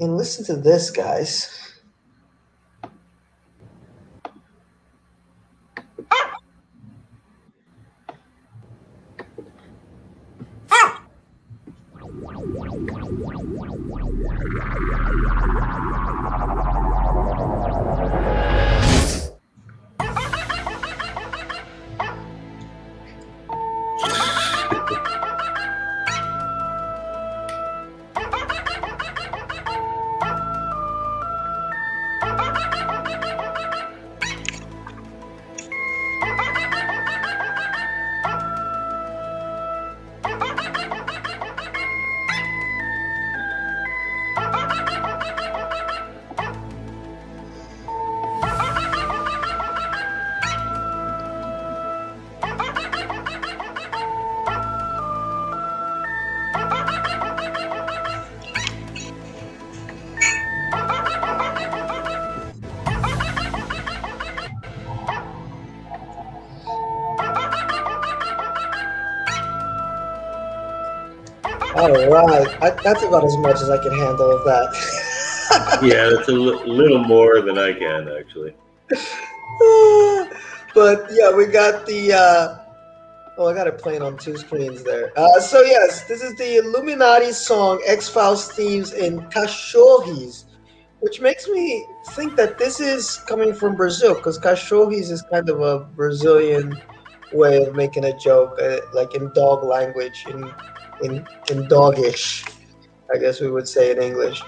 And listen to this, guys. All right, that's about as much as I can handle of that. Yeah, that's a little more than I can actually. But yeah, we got the. Oh, I got it playing on two screens there. So yes, this is the Illuminati song X Files themes in Cachorris, which makes me think that this is coming from Brazil because Cachorris is kind of a Brazilian way of making a joke, like in dog language, in dogish, I guess we would say in English.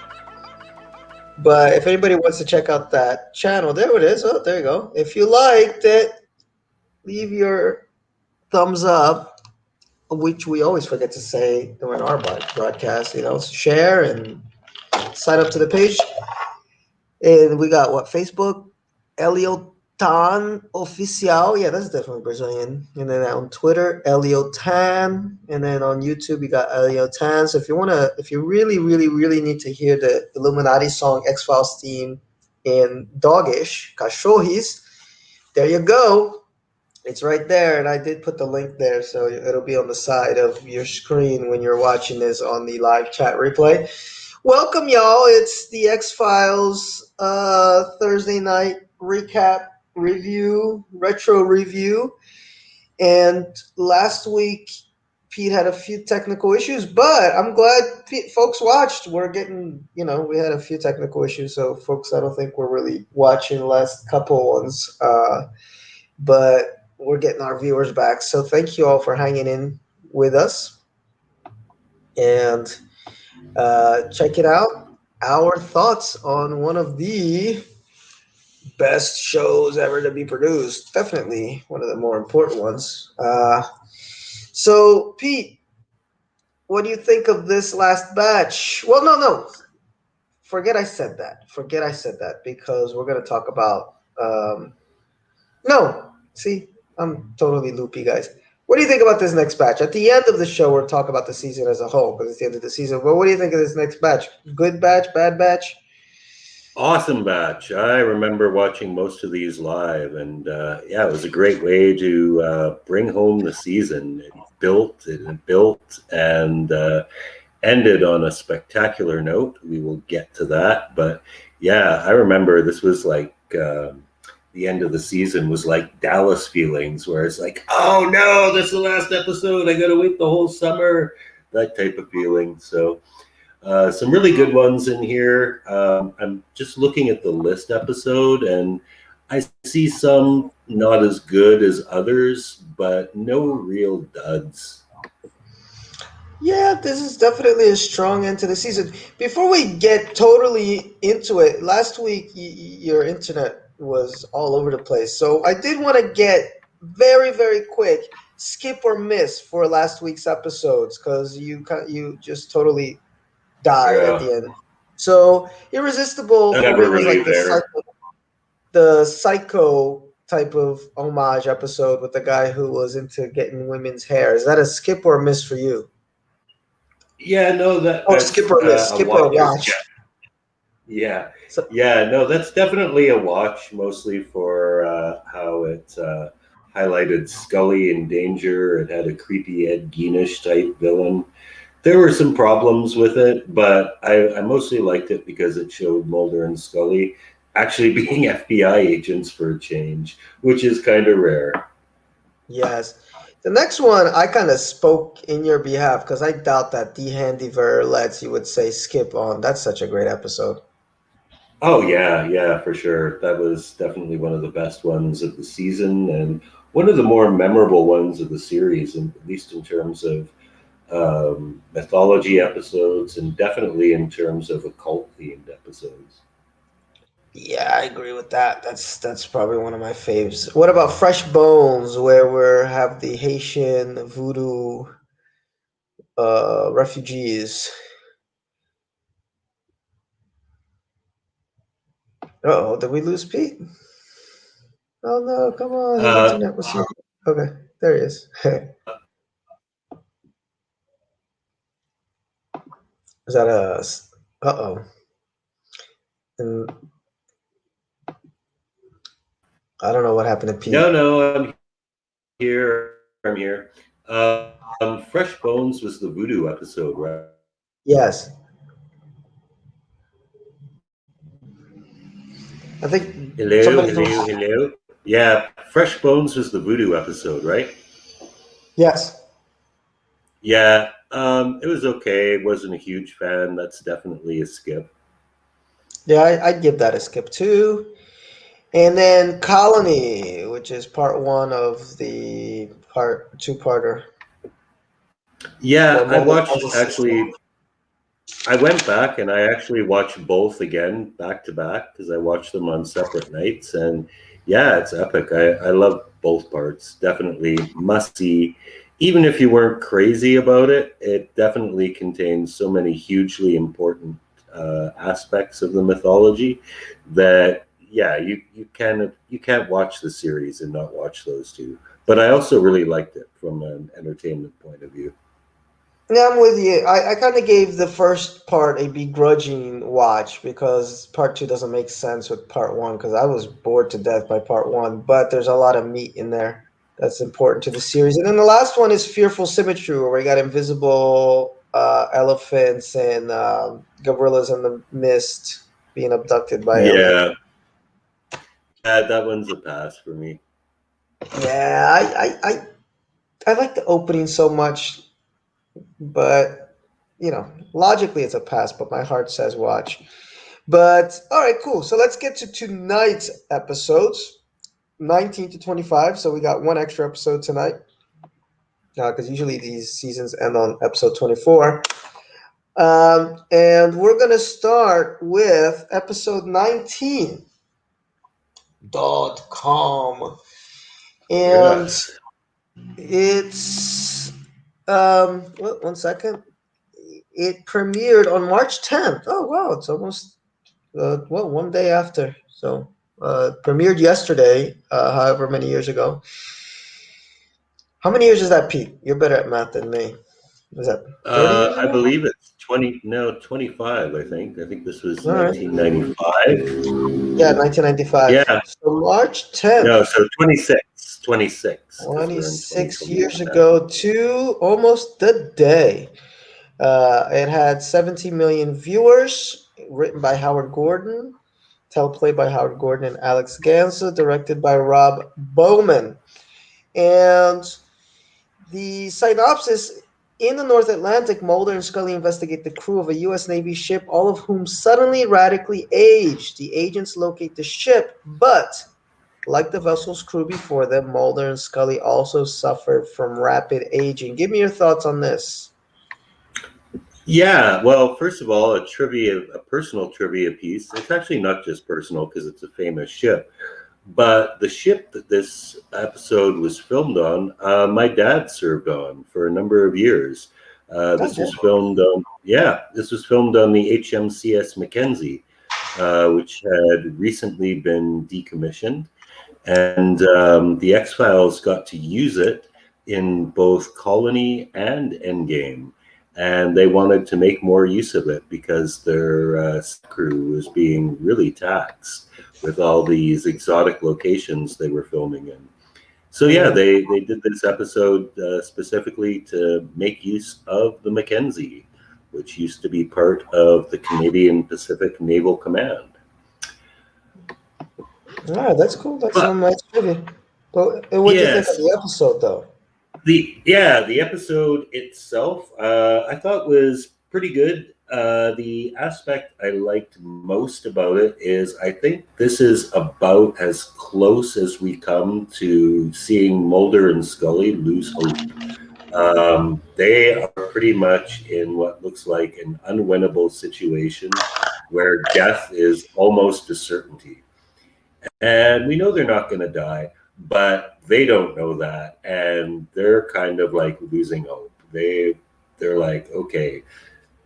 But if anybody wants to check out that channel, there it is. Oh, there you go. If you liked it, leave your thumbs up, which we always forget to say during our broadcast. Share and sign up to the page. And we got what, Facebook, Eliotan Oficial. Yeah, that's definitely Brazilian. And then on Twitter, Eliotan. And then on YouTube, you got Eliotan. So if you really, really, really need to hear the Illuminati song X Files theme in Dogish, Cachorris, there you go. It's right there, and I did put the link there, so it'll be on the side of your screen when you're watching this on the live chat replay. Welcome, y'all. It's the X Files Thursday night recap review, retro review. And last week, Pete had a few technical issues, but I'm glad folks watched. We're getting, we had a few technical issues, so folks, I don't think we're really watching the last couple ones. But we're getting our viewers back. So thank you all for hanging in with us. And check it out. Our thoughts on one of the best shows ever to be produced. Definitely one of the more important ones. So, Pete, what do you think of this last batch? Well, no. Forget I said that. Because we're going to talk about. No, see, I'm totally loopy, guys. What do you think about this next batch? At the end of the show, we'll talk about the season as a whole because it's the end of the season. But what do you think of this next batch? Good batch, bad batch? Awesome batch. I remember watching most of these live, and yeah, it was a great way to bring home the season. It built and ended on a spectacular note. We will get to that, but yeah, I remember this was like the end of the season was like Dallas feelings, where it's like, oh no, this is the last episode. I got to wait the whole summer. That type of feeling. So some really good ones in here. I'm just looking at the list episode, and I see some not as good as others, but no real duds. Yeah, this is definitely a strong end to the season. Before we get totally into it, last week your internet was all over the place. So I did want to get very, very quick skip or miss for last week's episodes because you just totally died at Yeah, the end. So Irresistible I'm for me never was really like there. the psycho type of homage episode with the guy who was into getting women's hair. Is that a skip or a miss for you? Yeah, no, Oh, skip that's or a miss, a skip or watch. a watch. Yeah, So, yeah, no, that's definitely a watch, mostly for how it highlighted Scully in danger. It had a creepy Ed Geinish type villain. There were some problems with it, but I mostly liked it because it showed Mulder and Scully actually being FBI agents for a change, which is kind of rare. Yes. The next one, I kind of spoke in your behalf because I doubt that D. Handyver lets you would say skip on. That's such a great episode. Oh yeah, yeah, for sure. That was definitely one of the best ones of the season and one of the more memorable ones of the series, and at least in terms of mythology episodes, and definitely in terms of occult themed episodes. Yeah, I agree with that. That's probably one of my faves. What about Fresh Bones, where we have the Haitian voodoo refugees? Uh-oh, did we lose Pete? Oh no, come on, his Uh, internet was here. Okay, there he is. Is that a? Uh-oh. And I don't know what happened to no, Pete. no, I'm here. I'm here. Fresh Bones was the voodoo episode, right? Yes, I think Hello, somebody from. hello, hello. Yeah, Fresh Bones was the voodoo episode, right? Yes. Yeah, it was okay. Wasn't a huge fan. That's definitely a skip. Yeah, I'd give that a skip too. And then Colony, which is part one of the part two-parter Yeah, where I Mulder watched finds his sister. actually. I went back and I actually watched both again back to back because I watched them on separate nights. And yeah, it's epic. I love both parts. Definitely must see. Even if you weren't crazy about it, it definitely contains so many hugely important aspects of the mythology that yeah, you can't watch the series and not watch those two. But I also really liked it from an entertainment point of view. Yeah, I'm with you. I kind of gave the first part a begrudging watch because part two doesn't make sense with part one because I was bored to death by part one, but there's a lot of meat in there that's important to the series. And then the last one is Fearful Symmetry, where we got invisible elephants and gorillas in the mist being abducted by aliens. Yeah, that one's a pass for me. Yeah, I like the opening so much, but logically it's a pass, but my heart says watch. But all right, cool. So let's get to tonight's episodes, 19 to 25. So we got one extra episode tonight because usually these seasons end on episode 24. And we're going to start with episode 19, Dod Kalm. And Yes. it's, well, one second. It premiered on March 10th. Oh, wow. It's almost, well, one day after. So premiered yesterday, however many years ago. How many years is that, Pete? You're better at math than me. Was that 30 years I ago? believe it's 20, no, 25, I think. I think this was All right. 1995. Yeah, 1995. Yeah, So March 10th, no, so 26, 26, because we're in 26 years 2025. ago to almost the day. It had 17 million viewers, written by Howard Gordon, teleplay by Howard Gordon and Alex Gansa, directed by Rob Bowman. And the synopsis: in the North Atlantic, Mulder and Scully investigate the crew of a U.S. Navy ship, all of whom suddenly radically age. The agents locate the ship, but like the vessel's crew before them, Mulder and Scully also suffered from rapid aging. Give me your thoughts on this. Yeah, well, first of all, a personal trivia piece. It's actually not just personal because it's a famous ship, but the ship that this episode was filmed on, my dad served on for a number of years. Oh, This was filmed on the HMCS Mackenzie, which had recently been decommissioned, and the X Files got to use it in both Colony and Endgame, and they wanted to make more use of it because their crew was being really taxed with all these exotic locations they were filming in. So yeah, they did this episode specifically to make use of the Mackenzie, which used to be part of the Canadian Pacific Naval Command. All right, that's cool. That's But some nice trivia. But what do you think of yes, the episode, though? the episode itself I thought was pretty good. The aspect I liked most about it is I think this is about as close as we come to seeing Mulder and Scully lose hope. They are pretty much in what looks like an unwinnable situation where death is almost a certainty. And we know they're not going to die, but they don't know that. And they're kind of like losing hope. They're like, okay,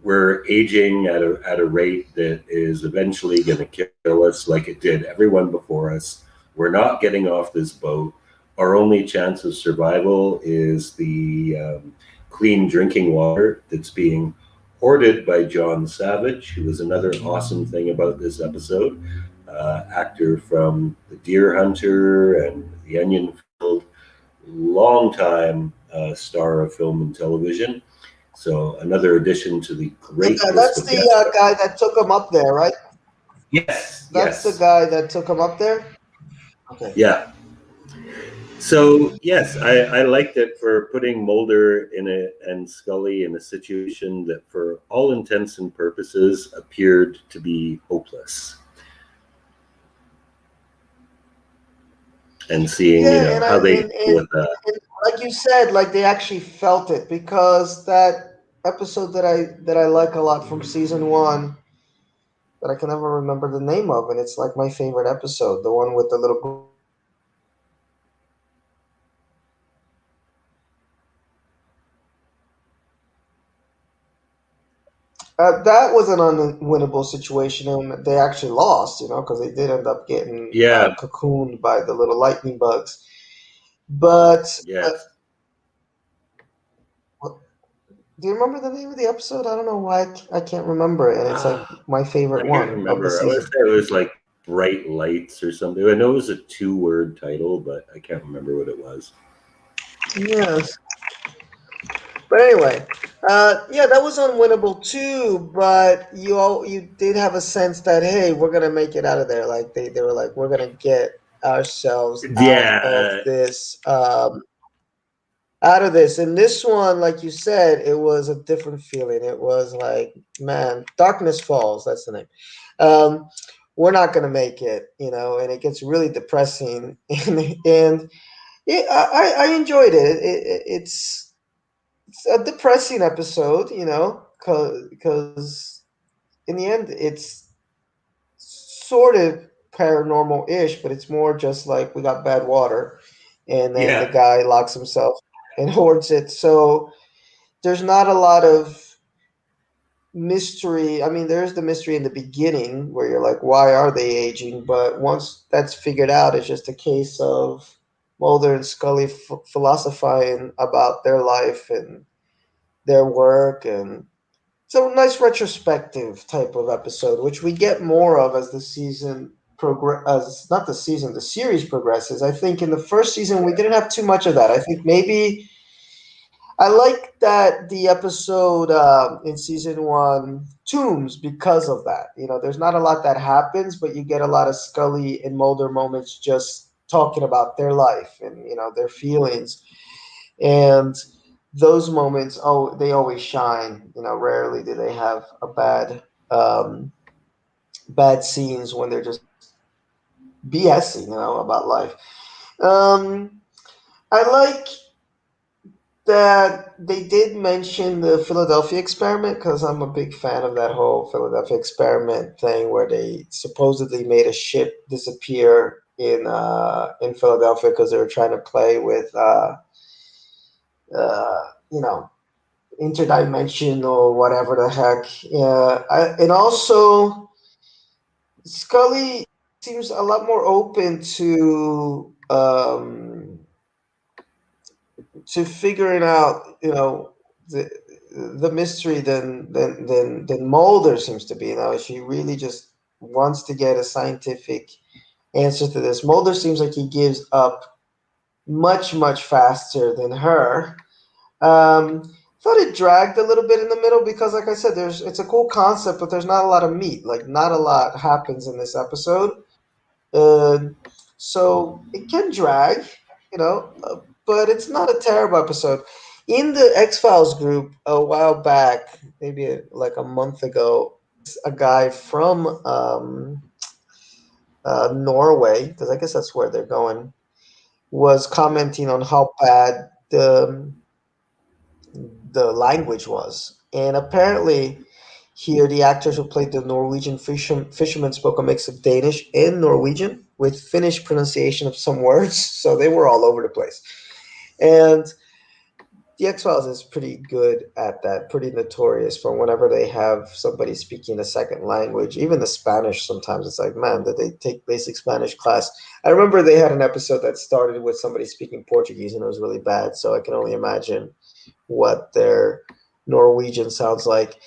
we're aging at a rate that is eventually going to kill us like it did everyone before us. We're not getting off this boat. Our only chance of survival is the clean drinking water that's being hoarded by John Savage, who is another awesome thing about this episode. Actor from The Deer Hunter and The Onion Field, longtime star of film and television. So another addition to the great Yeah, list that's of guest the guy that took him up there, right? Yes, That's the yes, guy that took him up there. Okay. yeah. So yes, I liked it for putting Mulder and Scully in a situation that, for all intents and purposes, appeared to be hopeless. And seeing, Yeah, and how they deal with that. and like you said, like they actually felt it because that episode that I like a lot from season one that I can never remember the name of, and it's like my favorite episode, the one with the little that was an unwinnable situation, and they actually lost, because they did end up getting Yeah, cocooned by the little lightning bugs. But yes. what- do you remember the name of the episode? I don't know why I can't remember it, and it's like Ah, my I favorite can't one of the remember. I want to season. say it was like Bright Lights or something. I know it was a two-word title, but I can't remember what it was. Yes. But anyway, yeah, that was unwinnable too. But you did have a sense that, hey, we're gonna make it out of there. Like they were like, we're gonna get ourselves Yeah, out of this. And this one, like you said, it was a different feeling. It was like, man, darkness falls. That's the name. Um, we're not gonna make it, and it gets really depressing. And yeah, I enjoyed it. It's a depressing episode, because in the end, it's sort of paranormal-ish, but it's more just like we got bad water, and then the yeah, guy locks himself and hoards it. So there's not a lot of mystery. I mean, there's the mystery in the beginning where you're like, why are they aging? But once that's figured out, it's just a case of Mulder and Scully philosophizing about their life and their work, and so nice retrospective type of episode, which we get more of as the season progress. As not the season, the series progresses. I think in the first season we didn't have too much of that. I think maybe I like that the episode in season one Tombs because of that. There's not a lot that happens, but you get a lot of Scully and Mulder moments just talking about their life and their feelings, and those moments, they always shine. Rarely do they have a bad scenes when they're just BSing, about life. Um, I like that they did mention the Philadelphia experiment because I'm a big fan of that whole Philadelphia experiment thing where they supposedly made a ship disappear in Philadelphia because they were trying to play with you know interdimensional whatever the heck. Yeah, and also Scully seems a lot more open to figuring out, the the mystery than Mulder seems to be. She really just wants to get a scientific answer to this. Mulder seems like he gives up much faster than her. Um, Thought it dragged a little bit in the middle because, like I said, it's a cool concept, but there's not a lot of meat. Like, not a lot happens in this episode. Uh, so it can drag, you know, but it's not a terrible episode. In the X Files group a while back, maybe like a month ago, a guy from Norway, because I guess that's where they're going, was commenting on how bad the language was, and apparently here the actors who played the Norwegian fishermen spoke a mix of Danish and Norwegian with Finnish pronunciation of some words, so they were all over the place. And the X Files is pretty good at that, pretty notorious for whenever they have somebody speaking a second language, even the Spanish. Sometimes it's like, man, did they take basic Spanish class? I remember they had an episode that started with somebody speaking Portuguese and it was really bad, so I can only imagine what their Norwegian sounds like.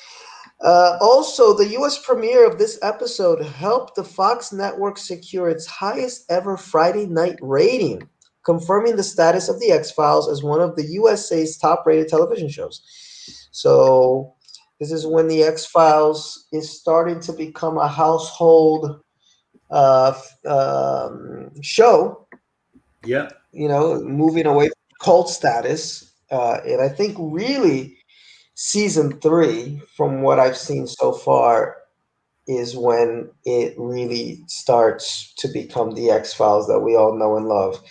Also, the US premiere of this episode helped the Fox network secure its highest ever Friday night rating, confirming the status of The X Files as one of the USA's top rated television shows. So, this is when The X Files is starting to become a household show, Yeah. moving away from cult status. And I think really season three, from what I've seen so far, is when it really starts to become the X Files that we all know and love.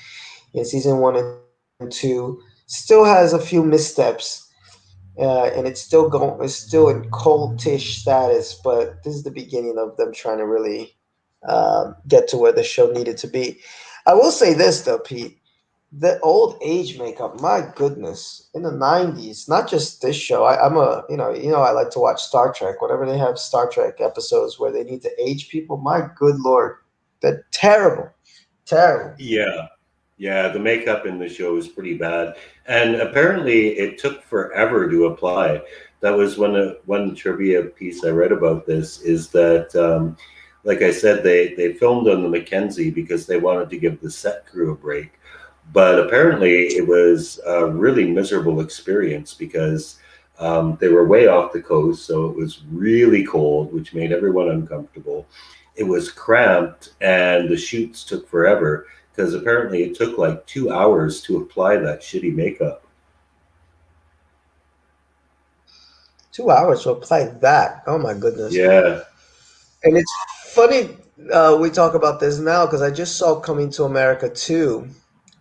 In season one and two, still has a few missteps, and it's still in cultish status. But this is the beginning of them trying to really get to where the show needed to be. I will say this though, Pete, the old age makeup, my goodness, in the 90s, not just this show. I'm a, I like to watch Star Trek. Whenever they have Star Trek episodes where they need to age people, my good Lord, they're terrible. Terrible. Yeah. Yeah, the makeup in the show is pretty bad, and apparently it took forever to apply. That was one trivia piece I read about this is that, like I said, they filmed on the Mackenzie because they wanted to give the set crew a break, but apparently it was a really miserable experience because they were way off the coast, so it was really cold, which made everyone uncomfortable. It was cramped, and the shoots took forever because apparently it took like 2 hours to apply that shitty makeup. 2 hours to apply that. Oh my goodness. Yeah. And it's funny we talk about this now because I just saw Coming to America too.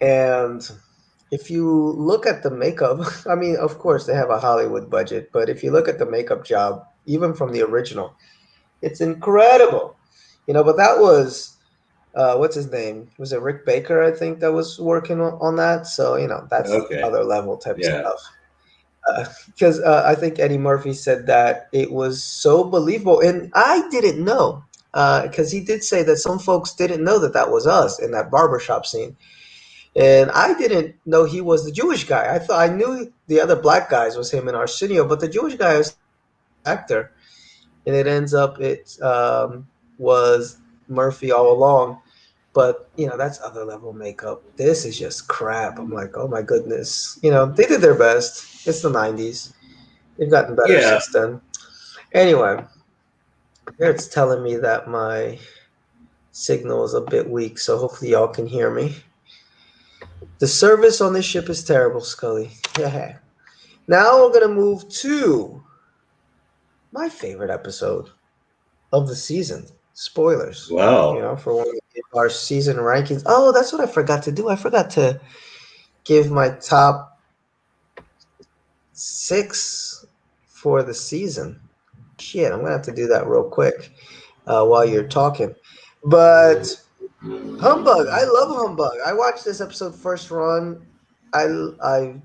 And if you look at the makeup, I mean, of course, they have a Hollywood budget, but if you look at the makeup job, even from the original, it's incredible. But that was, what's his name? Was it Rick Baker, I think, that was working on that? So, that's Okay. other level type Yeah. stuff. Because I think Eddie Murphy said that it was so believable. And I didn't know, because he did say that some folks didn't know that that was us in that barbershop scene. And I didn't know he was the Jewish guy. I knew the other black guys was him in Arsenio, but the Jewish guy was actor. And it ends up it was Murphy all along. But that's other level makeup. This is just crap. I'm like, oh my goodness. They did their best. It's the 90s. They've gotten better Yeah. since then. Anyway, here it's telling me that my signal is a bit weak, so hopefully y'all can hear me. The service on this ship is terrible, Scully. Yeah. Now we're gonna move to my favorite episode of the season. Spoilers. Wow. For one of our season rankings. Oh, that's what I forgot to do. I forgot to give my top 6 for the season. Shit, I'm gonna have to do that real quick while you're talking. But Humbug, I love Humbug. I watched this episode first run. I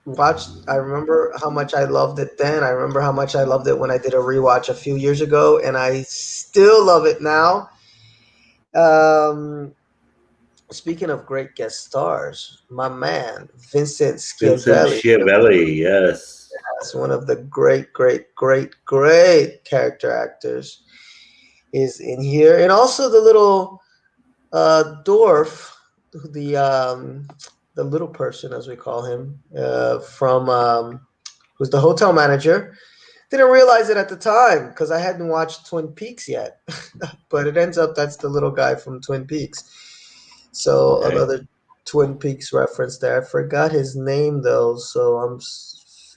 watched. I remember how much I loved it then. I remember how much I loved it when I did a rewatch a few years ago, and I still love it now. Um, Speaking of great guest stars, my man Vincent Vincent Schiavelli, Schiavelli, yes. that's one of the great character actors, is in here, and also the little dwarf, the the little person, as we call him, from who's the hotel manager. Didn't realize it at the time because I hadn't watched Twin Peaks yet, but it ends up that's the little guy from Twin Peaks. So Okay. another Twin Peaks reference there. I forgot his name though, so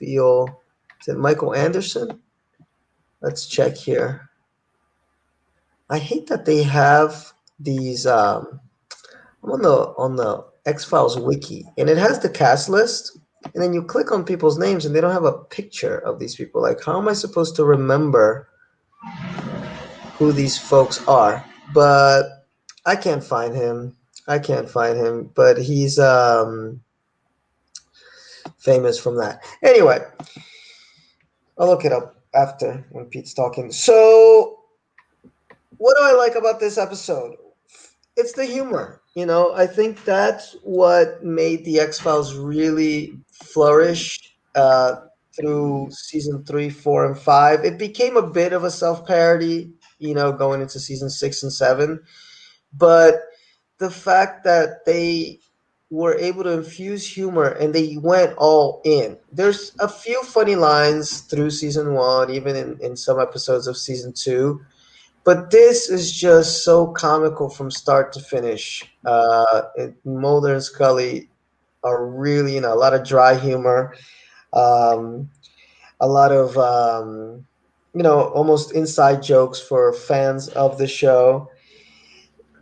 feel. Is it Michael Anderson? Let's check here. I hate that they have these. I'm on the X Files wiki, and it has the cast list, and then you click on people's names, and they don't have a picture of these people. Like, how am I supposed to remember who these folks are? But I can't find him. I can't find him, but he's famous from that. Anyway, I'll look it up after when Pete's talking. So, what do I like about this episode? It's the humor. You know, I think that's what made the X Files really flourish through season 3, 4, and 5. It became a bit of a self parody, you know, going into season 6 and 7. But the fact that they were able to infuse humor and they went all in. There's a few funny lines through season 1, even in some episodes of season 2, but this is just so comical from start to finish. Mulder and Scully are really, you know, a lot of dry humor, um, a lot of, you know, almost inside jokes for fans of the show.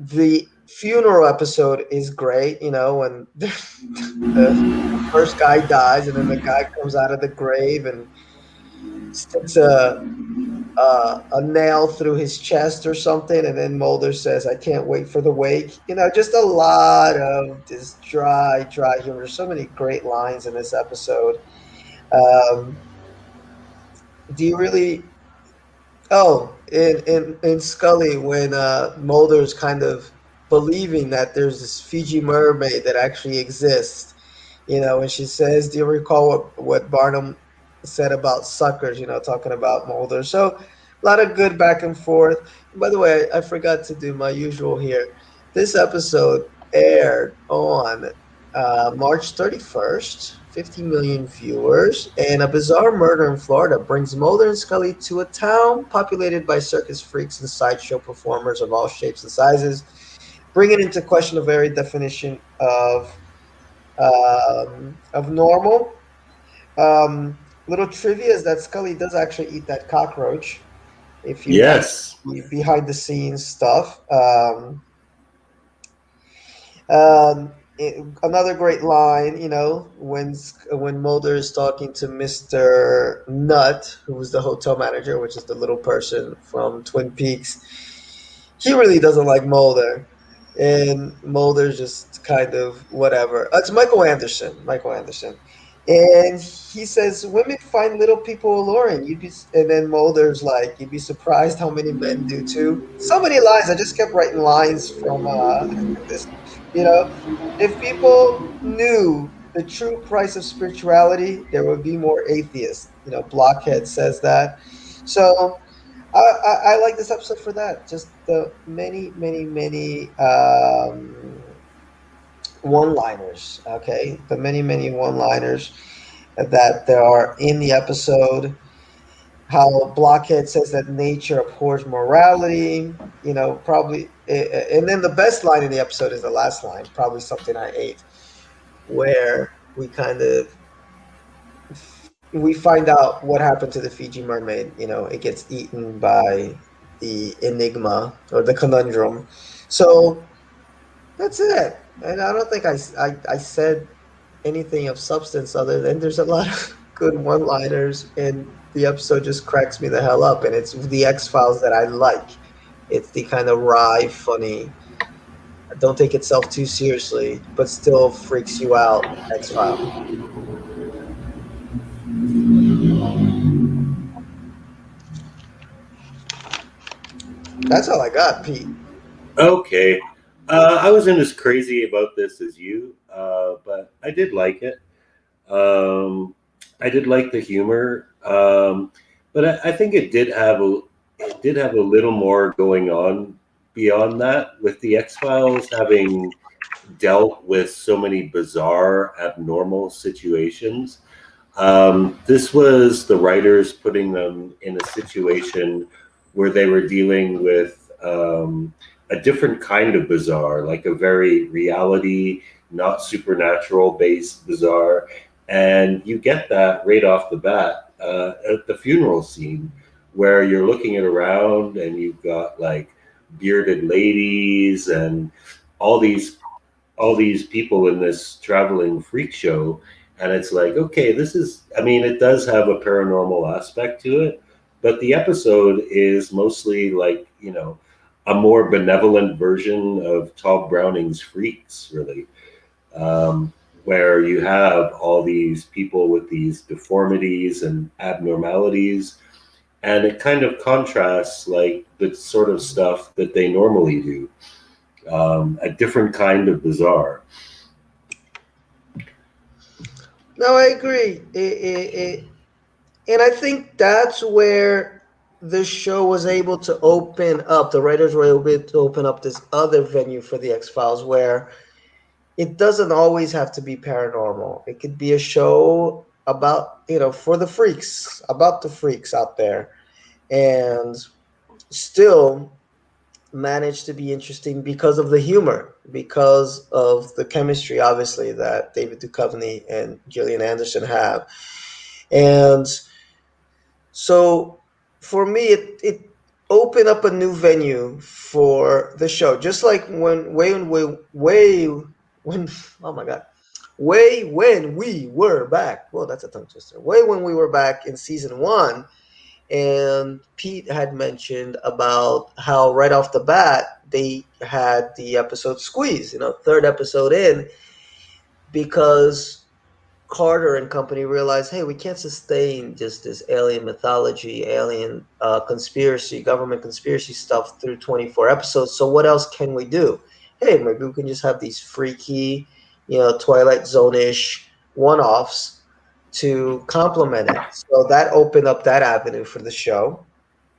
The funeral episode is great, you know, when the first guy dies and then the guy comes out of the grave and sticks a nail through his chest or something, and then Mulder says, "I can't wait for the wake." You know, just a lot of this dry humor. There's so many great lines in this episode. Um, do you really? Oh, in Scully when Mulder's kind of believing that there's this Fiji mermaid that actually exists. You know, when she says, "Do you recall what Barnum said about suckers?" You know, talking about Mulder. So a lot of good back and forth. By the way, I forgot to do my usual here. This episode aired on March 31st, 50 million viewers, and a bizarre murder in Florida brings Mulder and Scully to a town populated by circus freaks and sideshow performers of all shapes and sizes, bringing into question the very definition of normal. Little trivia is that Scully does actually eat that cockroach. If you want Yes. behind the scenes stuff. Another great line, you know, when Mulder is talking to Mr. Nutt, who was the hotel manager, which is the little person from Twin Peaks, he really doesn't like Mulder, and Mulder's just kind of whatever. It's Michael Anderson. Michael Anderson. And he says, "Women find little people alluring." And then Mulder's like, "You'd be surprised how many men do too." So many lines. I just kept writing lines from this. You know, if people knew the true price of spirituality, there would be more atheists. You know, Blockhead says that. So I like this episode for that. Just the many one-liners. Okay, the many one-liners that there are in the episode. How Blockhead says that nature abhors morality. You know, probably, and then the best line in the episode is the last line. Probably something I ate, where we find out what happened to the Fiji mermaid. You know, it gets eaten by the enigma or the conundrum. So that's it. And I don't think I said anything of substance other than there's a lot of good one-liners, and the episode just cracks me the hell up. And it's the X Files that I like. It's the kind of wry, funny, don't take itself too seriously, but still freaks you out X File. That's all I got, Pete. Okay. I wasn't as crazy about this as you, but I did like it. I did like the humor, but I think it did have a little more going on beyond that, with the X Files having dealt with so many bizarre, abnormal situations. This was the writers putting them in a situation where they were dealing with a different kind of bizarre, like a very reality, not supernatural based bizarre. And you get that right off the bat at the funeral scene, where you're looking at around and you've got like bearded ladies and all these all these people in this traveling freak show. And it's like, okay, this is, I mean, it does have a paranormal aspect to it, but the episode is mostly like, a more benevolent version of Todd Browning's Freaks, really, where you have all these people with these deformities and abnormalities. And it kind of contrasts like the sort of stuff that they normally do, a different kind of bizarre. No, I agree. And I think that's where the show was able to open up. The writers were able to open up this other venue for the X Files, where it doesn't always have to be paranormal. It could be a show about, for the freaks, about the freaks out there, and still manage to be interesting because of the humor, because of the chemistry, obviously, that David Duchovny and Gillian Anderson have. And so for me, it opened up a new venue for the show. Just like when oh my god, way when we were back. Well, that's a tongue twister. Way when we were back in season one, and Pete had mentioned about how right off the bat they had the episode squeeze, third episode in, because Carter and company realized, hey, we can't sustain just this alien mythology, alien conspiracy, government conspiracy stuff through 24 episodes. So what else can we do? Hey, maybe we can just have these freaky, Twilight Zone-ish one-offs to complement it. So that opened up that avenue for the show.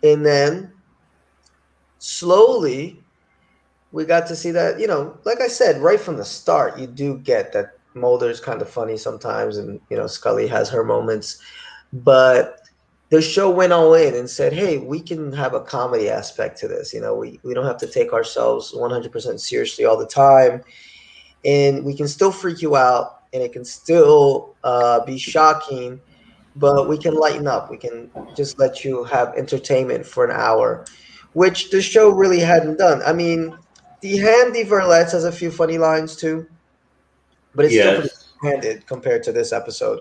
And then slowly we got to see that, like I said, right from the start, you do get that Mulder's kind of funny sometimes, and Scully has her moments, but the show went all in and said, hey, we can have a comedy aspect to this. We don't have to take ourselves 100% seriously all the time, and we can still freak you out, and it can still be shocking, but we can lighten up. We can just let you have entertainment for an hour, which the show really hadn't done. I mean, the Handy Verletz has a few funny lines too, but it's still pretty Yes. handed compared to this episode.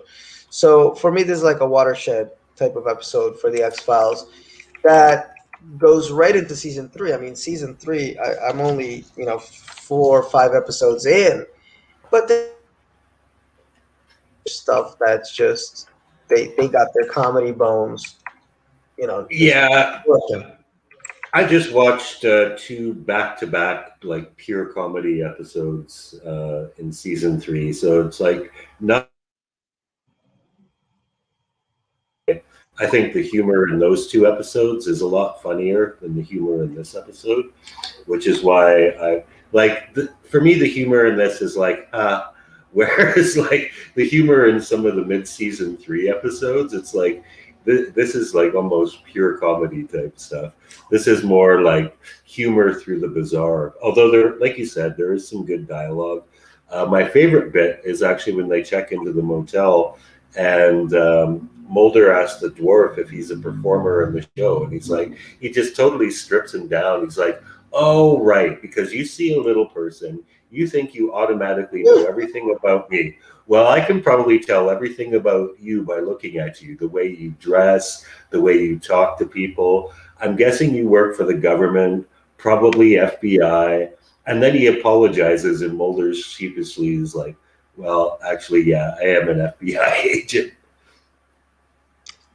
So for me, this is like a watershed type of episode for the X Files that goes right into season three. I mean, season three, I'm only 4 or 5 episodes in, but there's stuff that's just they got their comedy bones, just Yeah, working. I just watched two back-to-back like pure comedy episodes in season three, so it's like not. I think the humor in those two episodes is a lot funnier than the humor in this episode, which is why I like. For me, the humor in this is like, whereas like the humor in some of the mid-season three episodes, it's like this is like almost pure comedy type stuff. This is more like humor through the bizarre. Although there, like you said, there is some good dialogue. My favorite bit is actually when they check into the motel and Mulder asks the dwarf if he's a performer in the show, and he's like, he just totally strips him down. He's like, "Oh, right, because you see a little person, you think you automatically know everything about me. Well, I can probably tell everything about you by looking at you, the way you dress, the way you talk to people. I'm guessing you work for the government, probably FBI." And then he apologizes, and Mulder sheepishly is like, "Well, actually, yeah, I am an FBI agent."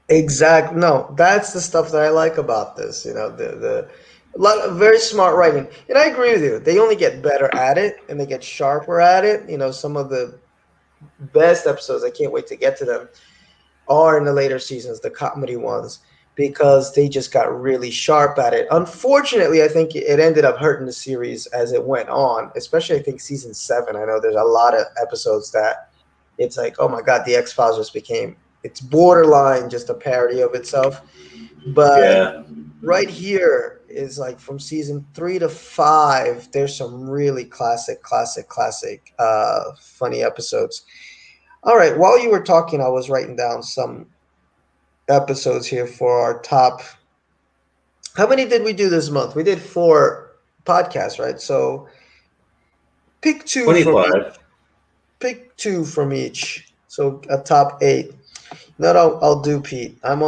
Exact. No, that's the stuff that I like about this. The a lot of very smart writing, and I agree with you. They only get better at it, and they get sharper at it. Some of the best episodes, I can't wait to get to them, are in the later seasons, the comedy ones. because they just got really sharp at it. Unfortunately, I think it ended up hurting the series as it went on, especially I think season 7. I know there's a lot of episodes that it's like, oh my God, the X-Files just became, it's borderline just a parody of itself. But Yeah. right here is like from season 3 to 5, there's some really classic, funny episodes. All right, while you were talking, I was writing down some episodes here for our top. How many did we do this month? We did 4 podcasts, right? So pick two from each. 25. Pick two from each. So a top 8. No, I'll do Pete. I'm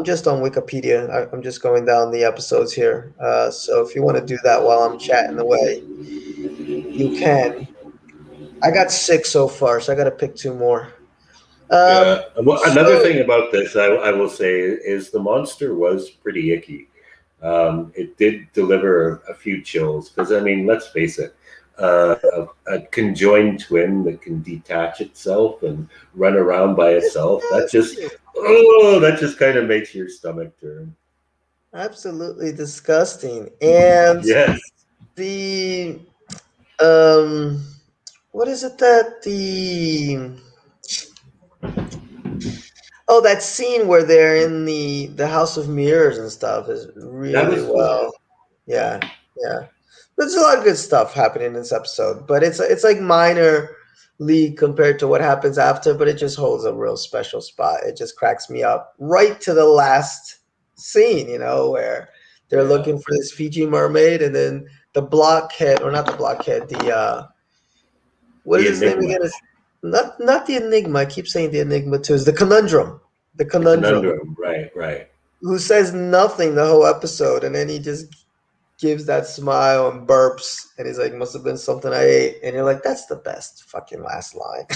just on Wikipedia. I'm just going down the episodes here. So if you want to do that while I'm chatting away, you can. I got 6 so far, so I got to pick 2 more. Yeah. Well, another So thing about this, I will say, is the monster was pretty icky. It did deliver a few chills because, I mean, let's face it, a conjoined twin that can detach itself and run around by itself, disgusting. that just kind of makes your stomach turn. Absolutely disgusting. And Yes. the um what is it that the oh, that scene where they're in the House of Mirrors and stuff is That really was cool. well. Yeah, yeah. There's a lot of good stuff happening in this episode, but it's like minor league compared to what happens after, but it just holds a real special spot. It just cracks me up right to the last scene, where they're Yeah. looking for this Fiji mermaid, and then the blockhead, or not the blockhead, the what is The his name Enigma, again? It's not the Enigma. I keep saying the Enigma too. It's the Conundrum. The the Conundrum, conundrum. Right, right. who says nothing the whole episode, and then he just gives that smile and burps, and he's like, "Must have been something I ate," and you're like, "That's the best fucking last line."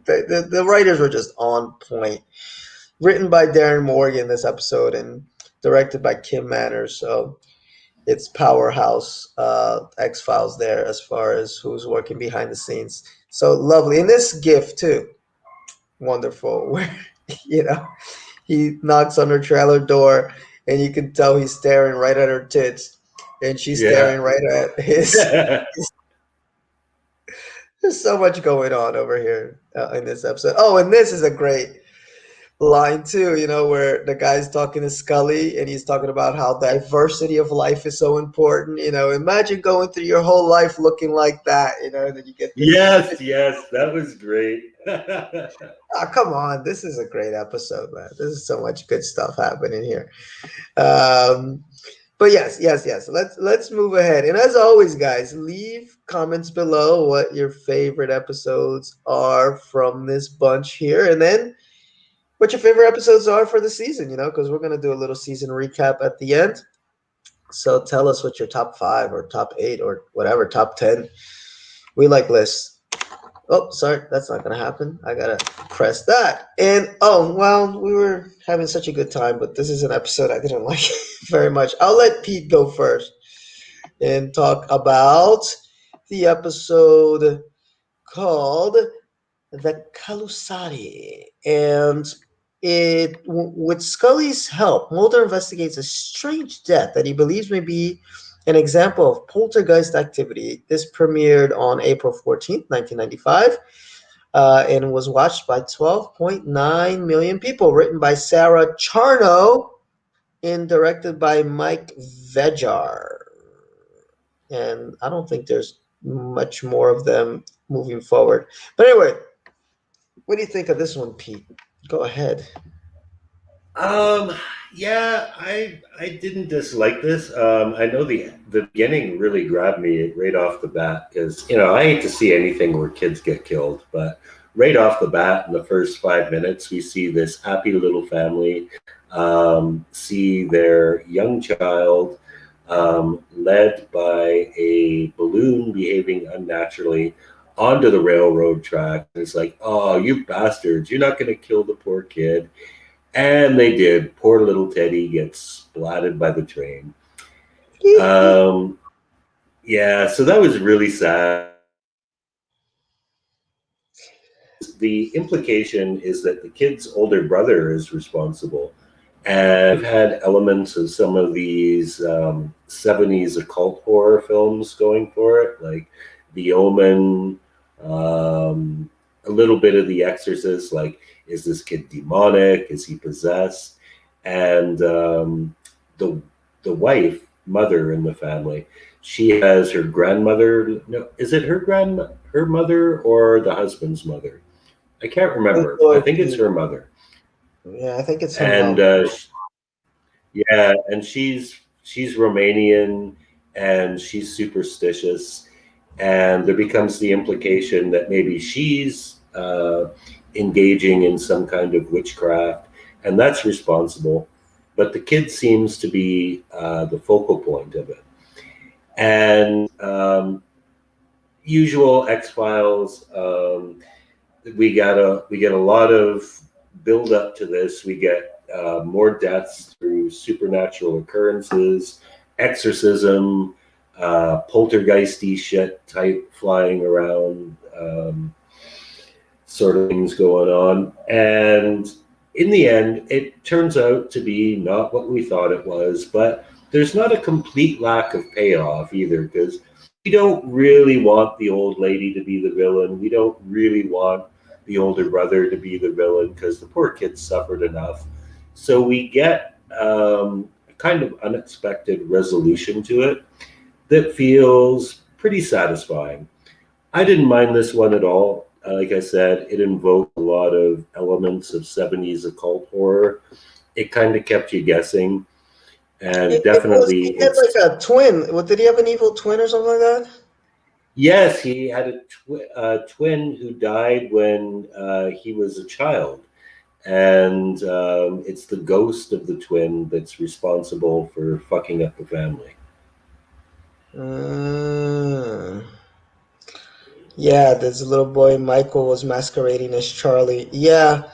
The writers were just on point. Written by Darren Morgan this episode, and directed by Kim Manners. So it's powerhouse X Files there as far as who's working behind the scenes. So lovely, and this gift too, wonderful. Where you know he knocks on her trailer door, and you can tell he's staring right at her tits, and she's Yeah. staring right at his. There's so much going on over here in this episode. Oh, and this is a great line too, where the guy's talking to Scully and he's talking about how diversity of life is so important. Imagine going through your whole life looking like that, and then you get this. Yes, yes, that was great. Oh, come on. This is a great episode, man. This is so much good stuff happening here. Um, but yes. Let's move ahead. And as always, guys, leave comments below what your favorite episodes are from this bunch here. And then what your favorite episodes are for the season, because we're going to do a little season recap at the end. So tell us what your top 5 or top 8 or whatever, top 10. We like lists. Oh, sorry, that's not going to happen. I got to press that. And oh, well, we were having such a good time, but this is an episode I didn't like very much. I'll let Pete go first and talk about the episode called the Calusari. And with Scully's help, Mulder investigates a strange death that he believes may be an example of poltergeist activity. This premiered on April 14th, 1995, and was watched by 12.9 million people. Written by Sarah Charno and directed by Mike Vejar. And I don't think there's much more of them moving forward. But anyway, what do you think of this one, Pete? Go ahead. Um, yeah, I didn't dislike this. I know the beginning really grabbed me right off the bat because I hate to see anything where kids get killed, but right off the bat in the first 5 minutes, we see this happy little family, see their young child led by a balloon behaving unnaturally onto the railroad track. It's like, oh, you bastards! You're not going to kill the poor kid. And they did. Poor little Teddy gets splatted by the train. Um, yeah, so that was really sad. The implication is that the kid's older brother is responsible. And I've had elements of some of these 70s occult horror films going for it, like The Omen, a little bit of The Exorcist, like, is this kid demonic? Is he possessed? And the wife, mother in the family, she has her grandmother. No, is it her mother or the husband's mother? I can't remember. I think it's her mother. Yeah, I think it's her And mom. yeah, and she's Romanian and she's superstitious, and there becomes the implication that maybe she's engaging in some kind of witchcraft, and that's responsible. But the kid seems to be the focal point of it, and usual X Files. We get a lot of build up to this. We get more deaths through supernatural occurrences, exorcism, poltergeisty shit type flying around, sort of things going on. And in the end, it turns out to be not what we thought it was, but there's not a complete lack of payoff either, because we don't really want the old lady to be the villain. We don't really want the older brother to be the villain because the poor kid suffered enough. So we get a kind of unexpected resolution to it that feels pretty satisfying. I didn't mind this one at all. Like I said, it invoked a lot of elements of 70s occult horror. It kind of kept you guessing. And definitely He had like a twin. What, did he have an evil twin or something like that? Yes, he had a twin who died when he was a child. And it's the ghost of the twin that's responsible for fucking up the family. Yeah, this little boy Michael was masquerading as Charlie. Yeah,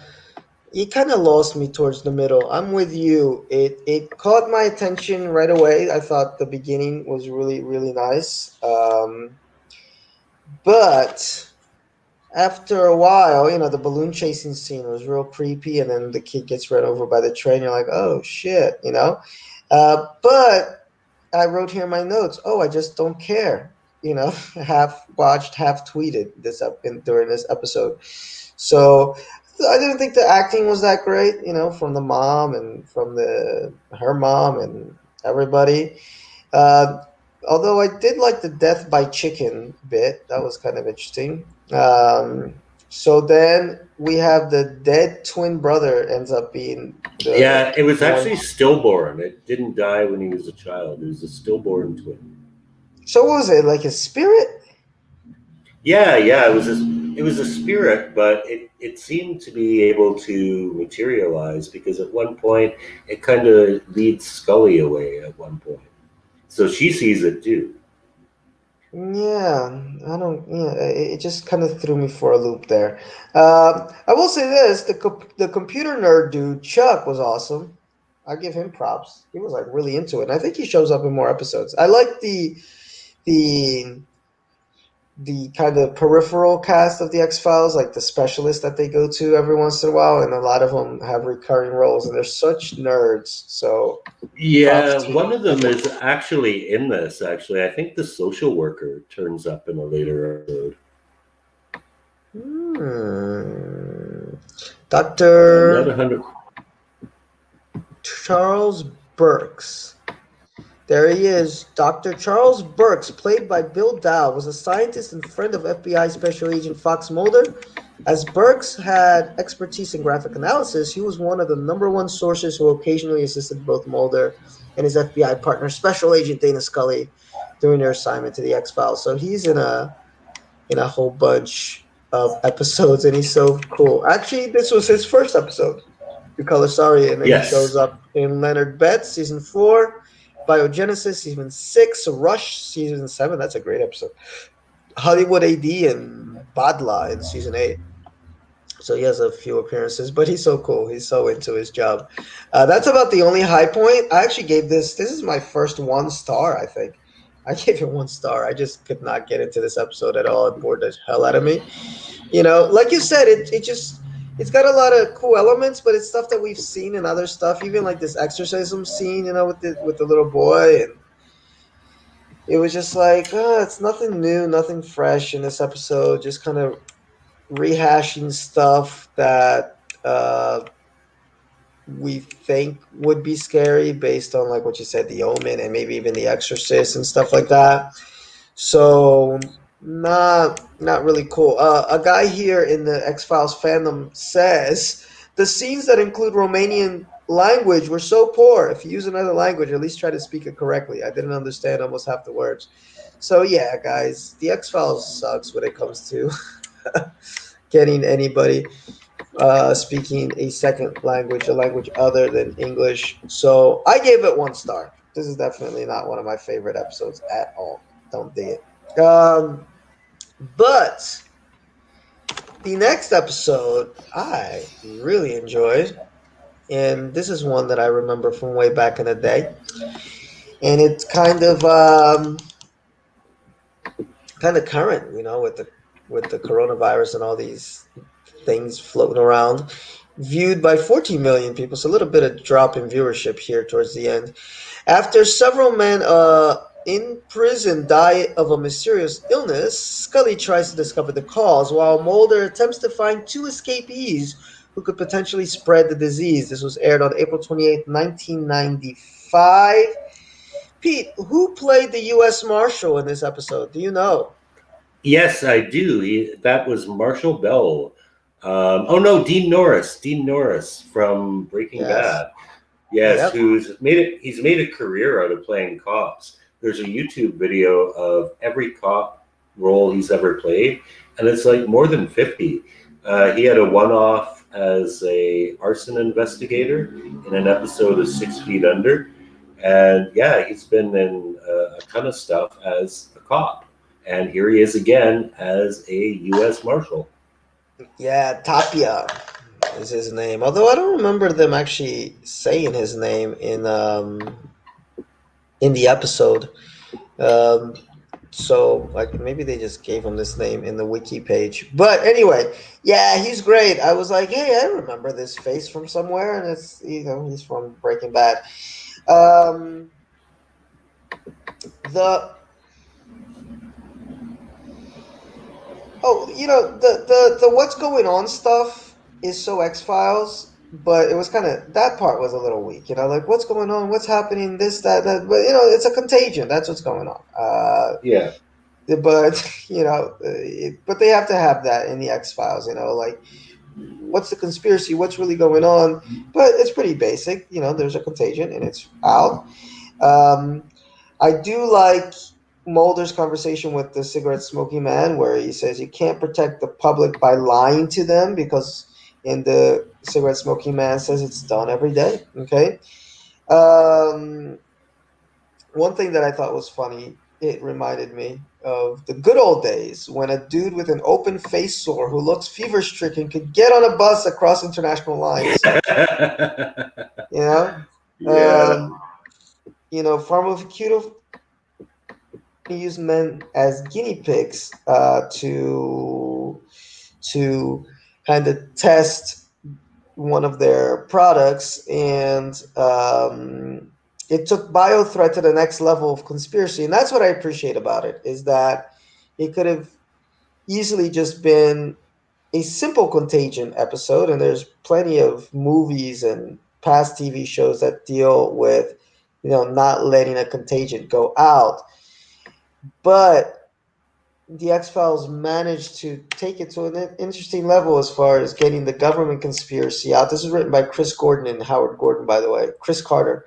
he kind of lost me towards the middle. I'm with you. It caught my attention right away. I thought the beginning was really really nice. But after a while, the balloon chasing scene was real creepy, and then the kid gets run over by the train. You're like, oh shit. But I wrote here in my notes, oh, I just don't care. Half watched, half tweeted this up during this episode. So I didn't think the acting was that great, from the mom and from her mom and everybody. Uh, Although I did like the death by chicken bit, that was kind of interesting. So then we have the dead twin brother ends up being Yeah, it was the one. actually stillborn. It didn't die when he was a child. It was a stillborn twin. So what was it, like his spirit? Yeah, it was a spirit, but it seemed to be able to materialize because at one point it kind of leads Scully away at one point. So she sees it too. Yeah, I don't. Yeah, it just kind of threw me for a loop there. I will say this: the computer nerd dude Chuck was awesome. I give him props. He was like really into it, and I think he shows up in more episodes. I like the the kind of peripheral cast of the X Files, like the specialists that they go to every once in a while, and a lot of them have recurring roles, and they're such nerds. So Yeah, props to one them. of them is actually in this. Actually, I think the social worker turns up in a later episode. I'm not Dr. 100. Charles Burks. There he is. Dr. Charles Burks, played by Bill Dow, was a scientist and friend of FBI Special Agent Fox Mulder. As Burks had expertise in graphic analysis, he was one of the number one sources who occasionally assisted both Mulder and his FBI partner, Special Agent Dana Scully, during their assignment to the X Files. So he's in a whole bunch of episodes, and he's so cool. Actually, this was his first episode, Calusari, and then he shows Yes. up in Leonard Betts, season 4, Biogenesis, season 6, Rush, season 7. That's a great episode. Hollywood AD and Badla in season 8. So he has a few appearances, but he's so cool. He's so into his job. That's about the only high point. I actually gave this is my first 1 star, I think. I gave it 1 star. I just could not get into this episode at all. It bored the hell out of me. Like you said, it just it's got a lot of cool elements, but it's stuff that we've seen in other stuff, even like this exorcism scene, with the little boy, and it was just like, it's nothing new, nothing fresh in this episode, just kind of rehashing stuff that we think would be scary based on like what you said, the Omen, and maybe even the Exorcist and stuff like that. So not really cool. A guy here in the X-Files fandom says the scenes that include Romanian language were so poor. If you use another language, at least try to speak it correctly. I didn't understand almost half the words. So yeah, guys, the X-Files sucks when it comes to getting anybody speaking a second language, a language other than English. So I gave it 1 star. This is definitely not one of my favorite episodes at all. Don't dig it. But the next episode I really enjoyed, and this is one that I remember from way back in the day, and it's kind of current, with the coronavirus and all these things floating around. Viewed by 14 million people, so a little bit of drop in viewership here towards the end. After several men in prison die of a mysterious illness, Scully tries to discover the cause, while Mulder attempts to find 2 escapees who could potentially spread the disease. This was aired on April 28th, 1995. Pete, who played the U.S. Marshal in this episode? Do you know? Yes, I do. That was Marshall Bell. Oh no, Dean Norris. Dean Norris from Breaking Yes. Bad. Yes, Yep. who's made it? He's made a career out of playing cops. There's a YouTube video of every cop role he's ever played, and it's like more than 50. He had a one-off as a arson investigator in an episode of 6 Feet Under, and yeah, he's been in a ton of stuff as a cop. And here he is again as a U.S. Marshal. Yeah, Tapia is his name. Although I don't remember them actually saying his name in the episode. Um, so like maybe they just gave him this name in the wiki page. But anyway, yeah, he's great. I was like, hey, I remember this face from somewhere, and it's he's from Breaking Bad. Um, the the what's going on stuff is so X-Files, but it was kind of, that part was a little weak. Like what's going on, what's happening, this, that. But it's a contagion. That's what's going on. Yeah. But but they have to have that in the X-Files. Like what's the conspiracy? What's really going on? But it's pretty basic. There's a contagion and it's out. Um, I do like Mulder's conversation with the cigarette smoking man, where he says you can't protect the public by lying to them, because in the cigarette smoking man says it's done every day. Okay. Um, One thing that I thought was funny, it reminded me of the good old days when a dude with an open face sore who looks fever stricken could get on a bus across international lines. You know, Yeah. pharmaceutical use men as guinea pigs to kind of test one of their products, and it took biothreat to the next level of conspiracy. And that's what I appreciate about it, is that it could have easily just been a simple contagion episode, and there's plenty of movies and past TV shows that deal with not letting a contagion go out. But the X-Files managed to take it to an interesting level as far as getting the government conspiracy out. This is written by Chris Gordon and Howard Gordon, by the way, Chris Carter,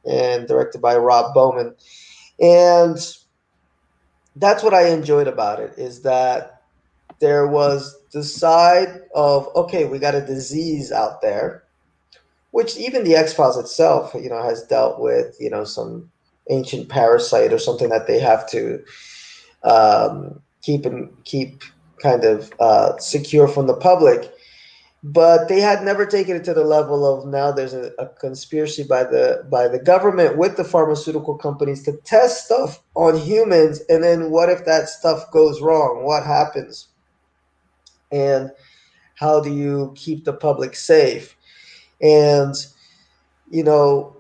and directed by Rob Bowman. And that's what I enjoyed about it, is that there was the side of, okay, we got a disease out there, which even the X-Files itself, has dealt with, some ancient parasite or something that they have to keep kind of secure from the public. But they had never taken it to the level of, now there's a conspiracy by the government with the pharmaceutical companies to test stuff on humans, and then what if that stuff goes wrong? What happens? And how do you keep the public safe? And you know,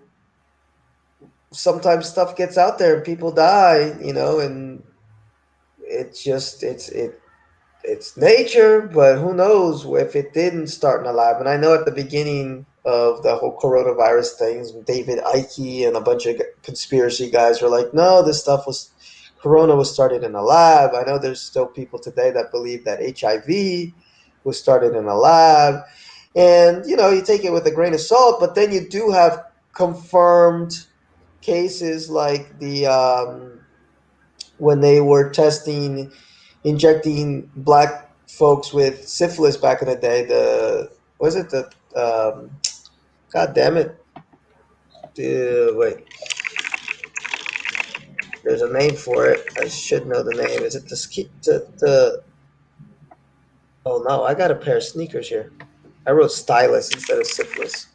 sometimes stuff gets out there and people die, and it's just it's nature, but who knows if it didn't start in a lab. And I know at the beginning of the whole coronavirus things, David Icke and a bunch of conspiracy guys were like, no, corona was started in a lab. I know there's still people today that believe that HIV was started in a lab. And, you take it with a grain of salt, but then you do have confirmed cases like when they were injecting black folks with syphilis back in the day. Was it the, God damn it. Wait, there's a name for it. I should know the name. Is it oh no, I got a pair of sneakers here. I wrote stylus instead of syphilis.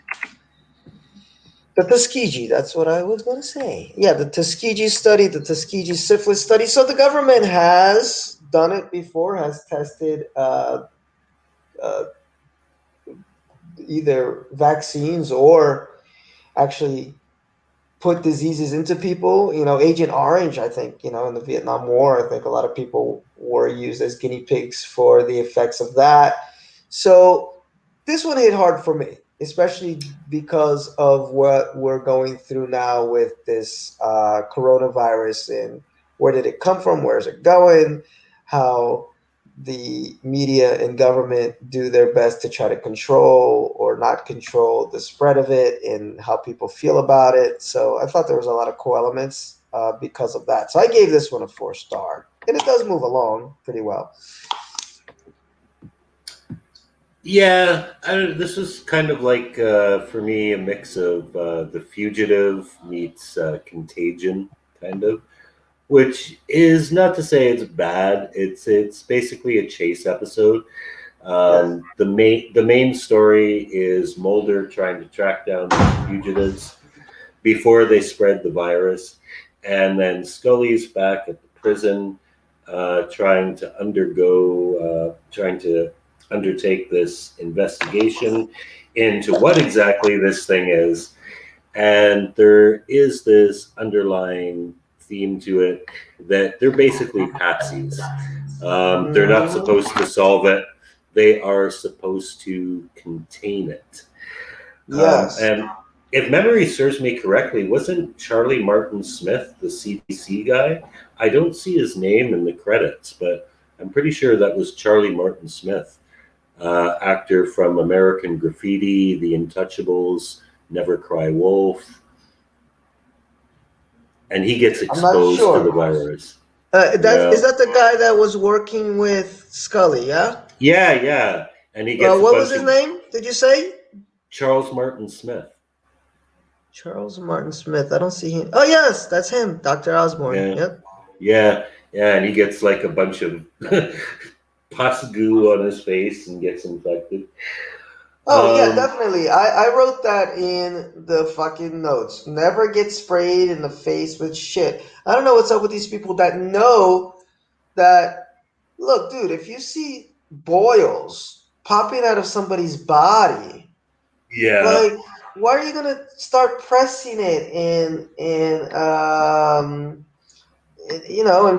The Tuskegee, that's what I was going to say. Yeah, the Tuskegee study, the Tuskegee syphilis study. So the government has done it before, has tested either vaccines or actually put diseases into people. Agent Orange, I think, in the Vietnam War, I think a lot of people were used as guinea pigs for the effects of that. So this one hit hard for me, especially because of what we're going through now with this coronavirus, and where did it come from? Where is it going? How the media and government do their best to try to control or not control the spread of it and how people feel about it. So I thought there was a lot of cool elements because of that. So I gave this one a 4-star, and it does move along pretty well. Yeah, this was kind of like, for me, a mix of The Fugitive meets Contagion, kind of. Which is not to say it's bad. It's basically a chase episode. The main story is Mulder trying to track down these fugitives before they spread the virus, and then Scully's back at the prison, trying to undertake this investigation into what exactly this thing is, and there is this underlying theme to it that they're basically patsies. They're not supposed to solve it. They are supposed to contain it. Yes. And if memory serves me correctly, wasn't Charlie Martin Smith the CDC guy? I don't see his name in the credits, but I'm pretty sure that was Charlie Martin Smith, actor from American Graffiti, The Untouchables, Never Cry Wolf. And he gets exposed to the virus. Is that the guy that was working with Scully, yeah? Yeah. And he gets what was his name, did you say? Charles Martin Smith. Charles Martin Smith. I don't see him. Oh, yes, that's him, Dr. Osborne. Yeah. Yep. Yeah, and he gets like a bunch of pus goo on his face and gets infected. Oh, yeah, definitely. I wrote that in the fucking notes. Never get sprayed in the face with shit. I don't know what's up with these people that know that, look, dude, if you see boils popping out of somebody's body, like, why are you going to start pressing it and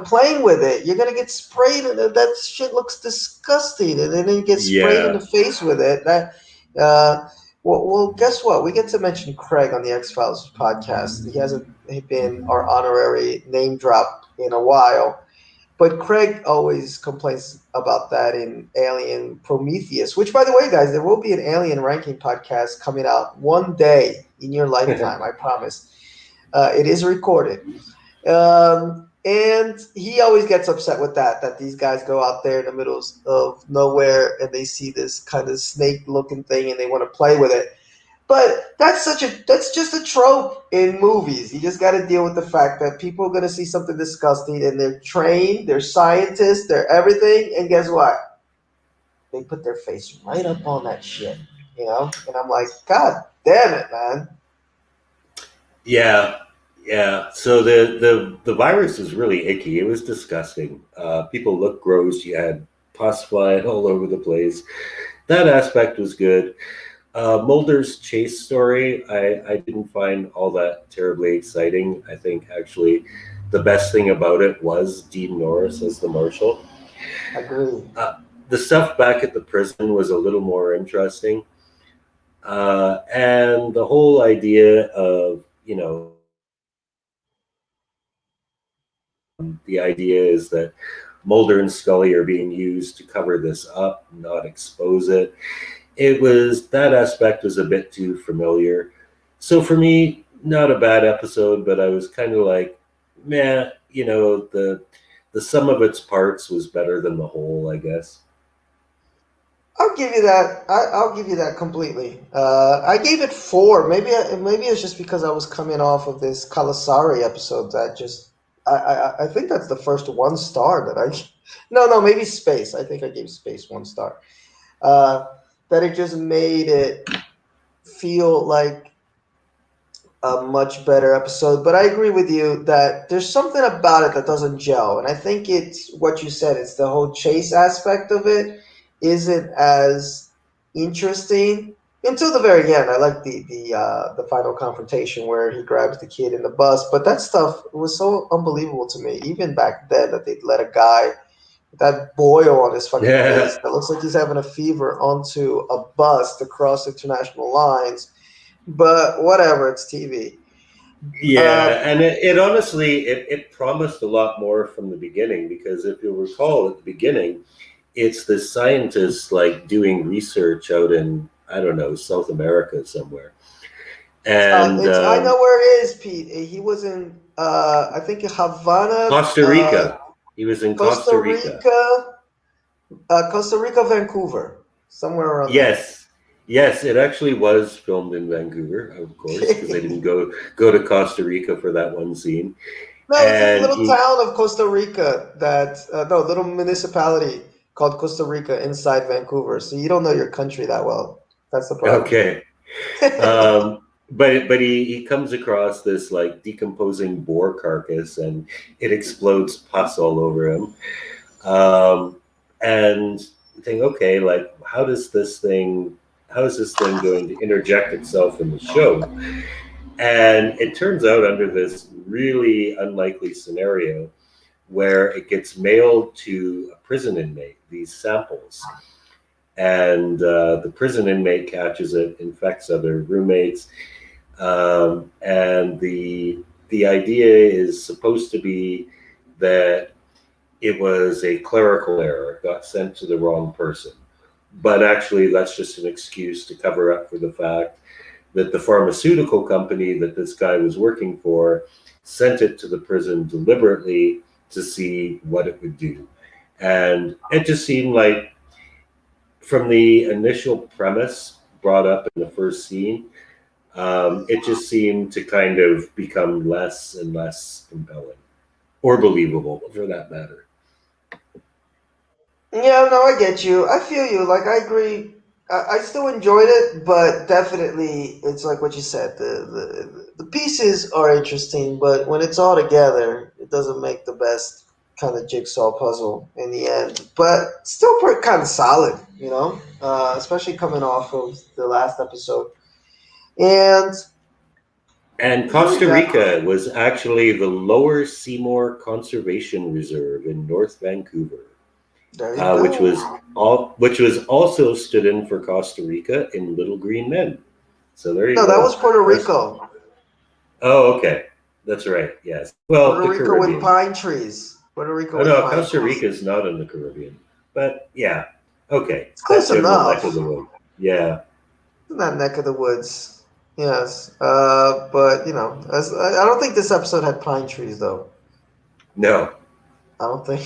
playing with it? You're going to get sprayed, and that shit looks disgusting, and then you get sprayed in the face with it. Well, guess what? We get to mention Craig on the X-Files podcast. He hasn't been our honorary name drop in a while, but Craig always complains about that in Alien Prometheus, which, by the way, guys, there will be an Alien ranking podcast coming out one day in your lifetime, I promise. It is recorded. And he always gets upset with that these guys go out there in the middle of nowhere and they see this kind of snake-looking thing and they want to play with it. But that's just a trope in movies. You just got to deal with the fact that people are going to see something disgusting, and they're trained, they're scientists, they're everything, and guess what? They put their face right up on that shit, And I'm like, God damn it, man. Yeah. So the virus is really icky. It was disgusting. People looked gross. You had pus flying all over the place. that aspect was good. Mulder's chase story, I didn't find all that terribly exciting. I think actually the best thing about it was Dean Norris as the marshal. Agree. The stuff back at the prison was a little more interesting. And the whole idea of, the idea is that Mulder and Scully are being used to cover this up, not expose it. That aspect was a bit too familiar. So for me, not a bad episode, but I was kind of like, meh, the sum of its parts was better than the whole, I guess. I'll give you that. I'll give you that completely. I gave it 4. Maybe it's just because I was coming off of this Calusari episode that just I think that's the first 1 star that I. No, maybe Space. I think I gave Space 1 star. Uh, that it just made it feel like a much better episode. But I agree with you that there's something about it that doesn't gel, and I think it's what you said. It's the whole chase aspect of it isn't as interesting until the very end. I like the final confrontation where he grabs the kid in the bus, but that stuff was so unbelievable to me, even back then, that they'd let a guy with that boil on his fucking Yeah. face that looks like he's having a fever onto a bus to cross international lines. But whatever, it's TV. Yeah, and it honestly it promised a lot more from the beginning, because if you'll recall at the beginning, it's the scientists like doing research out in, I don't know, South America somewhere. And I know where it is, Pete. He was in, I think, Havana, Costa Rica. He was in Costa Costa Rica. Rica, Costa Rica, Vancouver, somewhere around there. Yes, it actually was filmed in Vancouver, of course, because they didn't go to Costa Rica for that one scene. No, it's this And little town of Costa Rica no, little municipality called Costa Rica inside Vancouver. So you don't know your country that well. That's the problem. Okay. But he comes across this like decomposing boar carcass, and it explodes pus all over him. And you think, okay, like how is this thing going to interject itself in the show? And it turns out, under this really unlikely scenario, where it gets mailed to a prison inmate, these samples, and the prison inmate catches it, infects other roommates, and the idea is supposed to be that it was a clerical error, got sent to the wrong person. But actually, that's just an excuse to cover up for the fact that the pharmaceutical company that this guy was working for sent it to the prison deliberately to see what it would do. And it just seemed like, from the initial premise brought up in the first scene, it just seemed to kind of become less and less compelling, or believable for that matter. Yeah, no, I get you. I feel you. Like, I agree. I still enjoyed it, but definitely, it's like what you said. The pieces are interesting, but when it's all together, it doesn't make the best kind of jigsaw puzzle in the end. But still, kind of solid, especially coming off of the last episode. And And Costa Rica was actually the Lower Seymour Conservation Reserve in North Vancouver, there you go. which was also stood in for Costa Rica in Little Green Men. So there you go. No, that was Puerto Rico. Oh, okay, that's right. Yes. Well, Puerto the Rico Caribbean. with pine trees. Puerto Rico. Oh with no, pine Costa trees. Rica is not in the Caribbean, but yeah, okay, It's close enough. Neck of the woods. Yeah, In that neck of the woods. Yes, but I don't think this episode had pine trees though. no. I don't think.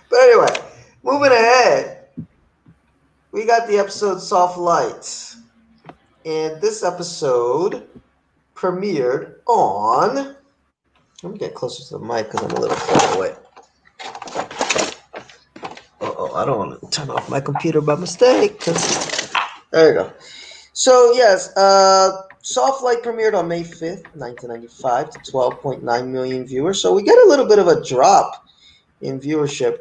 But anyway, moving ahead, we got the episode Soft Light, and this episode premiered on. Let me get closer to the mic because I'm a little far away. I don't want to turn off my computer by mistake. There you go. So, yes, Soft Light premiered on May 5th, 1995 to 12.9 million viewers. So we get a little bit of a drop in viewership,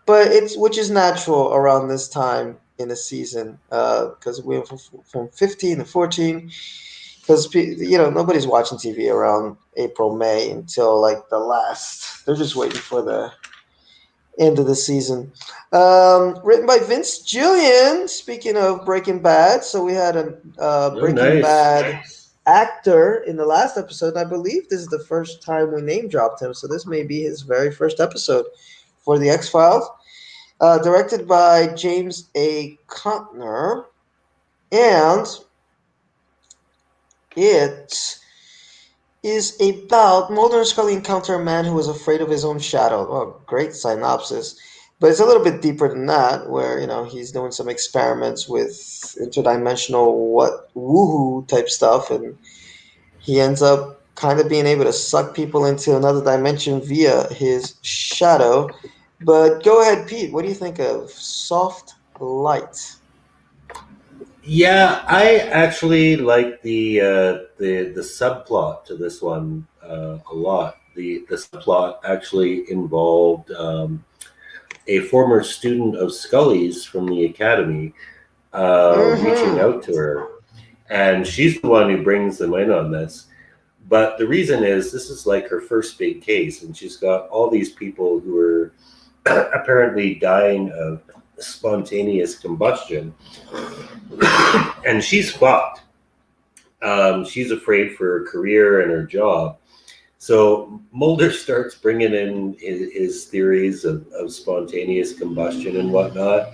but which is natural around this time. in a season because we went from 15 to 14 because nobody's watching TV around April, May until like the last. They're just waiting for the end of the season. Written by Vince Gillian. Speaking of Breaking Bad, so we had a Oh, Breaking nice. Bad actor in the last episode. I believe this is the first time we name dropped him, so this may be his very first episode for the X Files. Directed by James A. Contner, and it is about Mulder and Scully encounter a man who is afraid of his own shadow. Oh, great synopsis. But it's a little bit deeper than that, where he's doing some experiments with interdimensional woohoo type stuff, and he ends up kind of being able to suck people into another dimension via his shadow. But go ahead, Pete. What do you think of Soft Light? Yeah, I actually like the subplot to this one a lot. The subplot actually involved a former student of Scully's from the academy reaching Mm-hmm. out to her, and she's the one who brings them in on this. But the reason is this is like her first big case, and she's got all these people who are apparently dying of spontaneous combustion, and she's fucked. She's afraid for her career and her job. So Mulder starts bringing in his theories of spontaneous combustion and whatnot.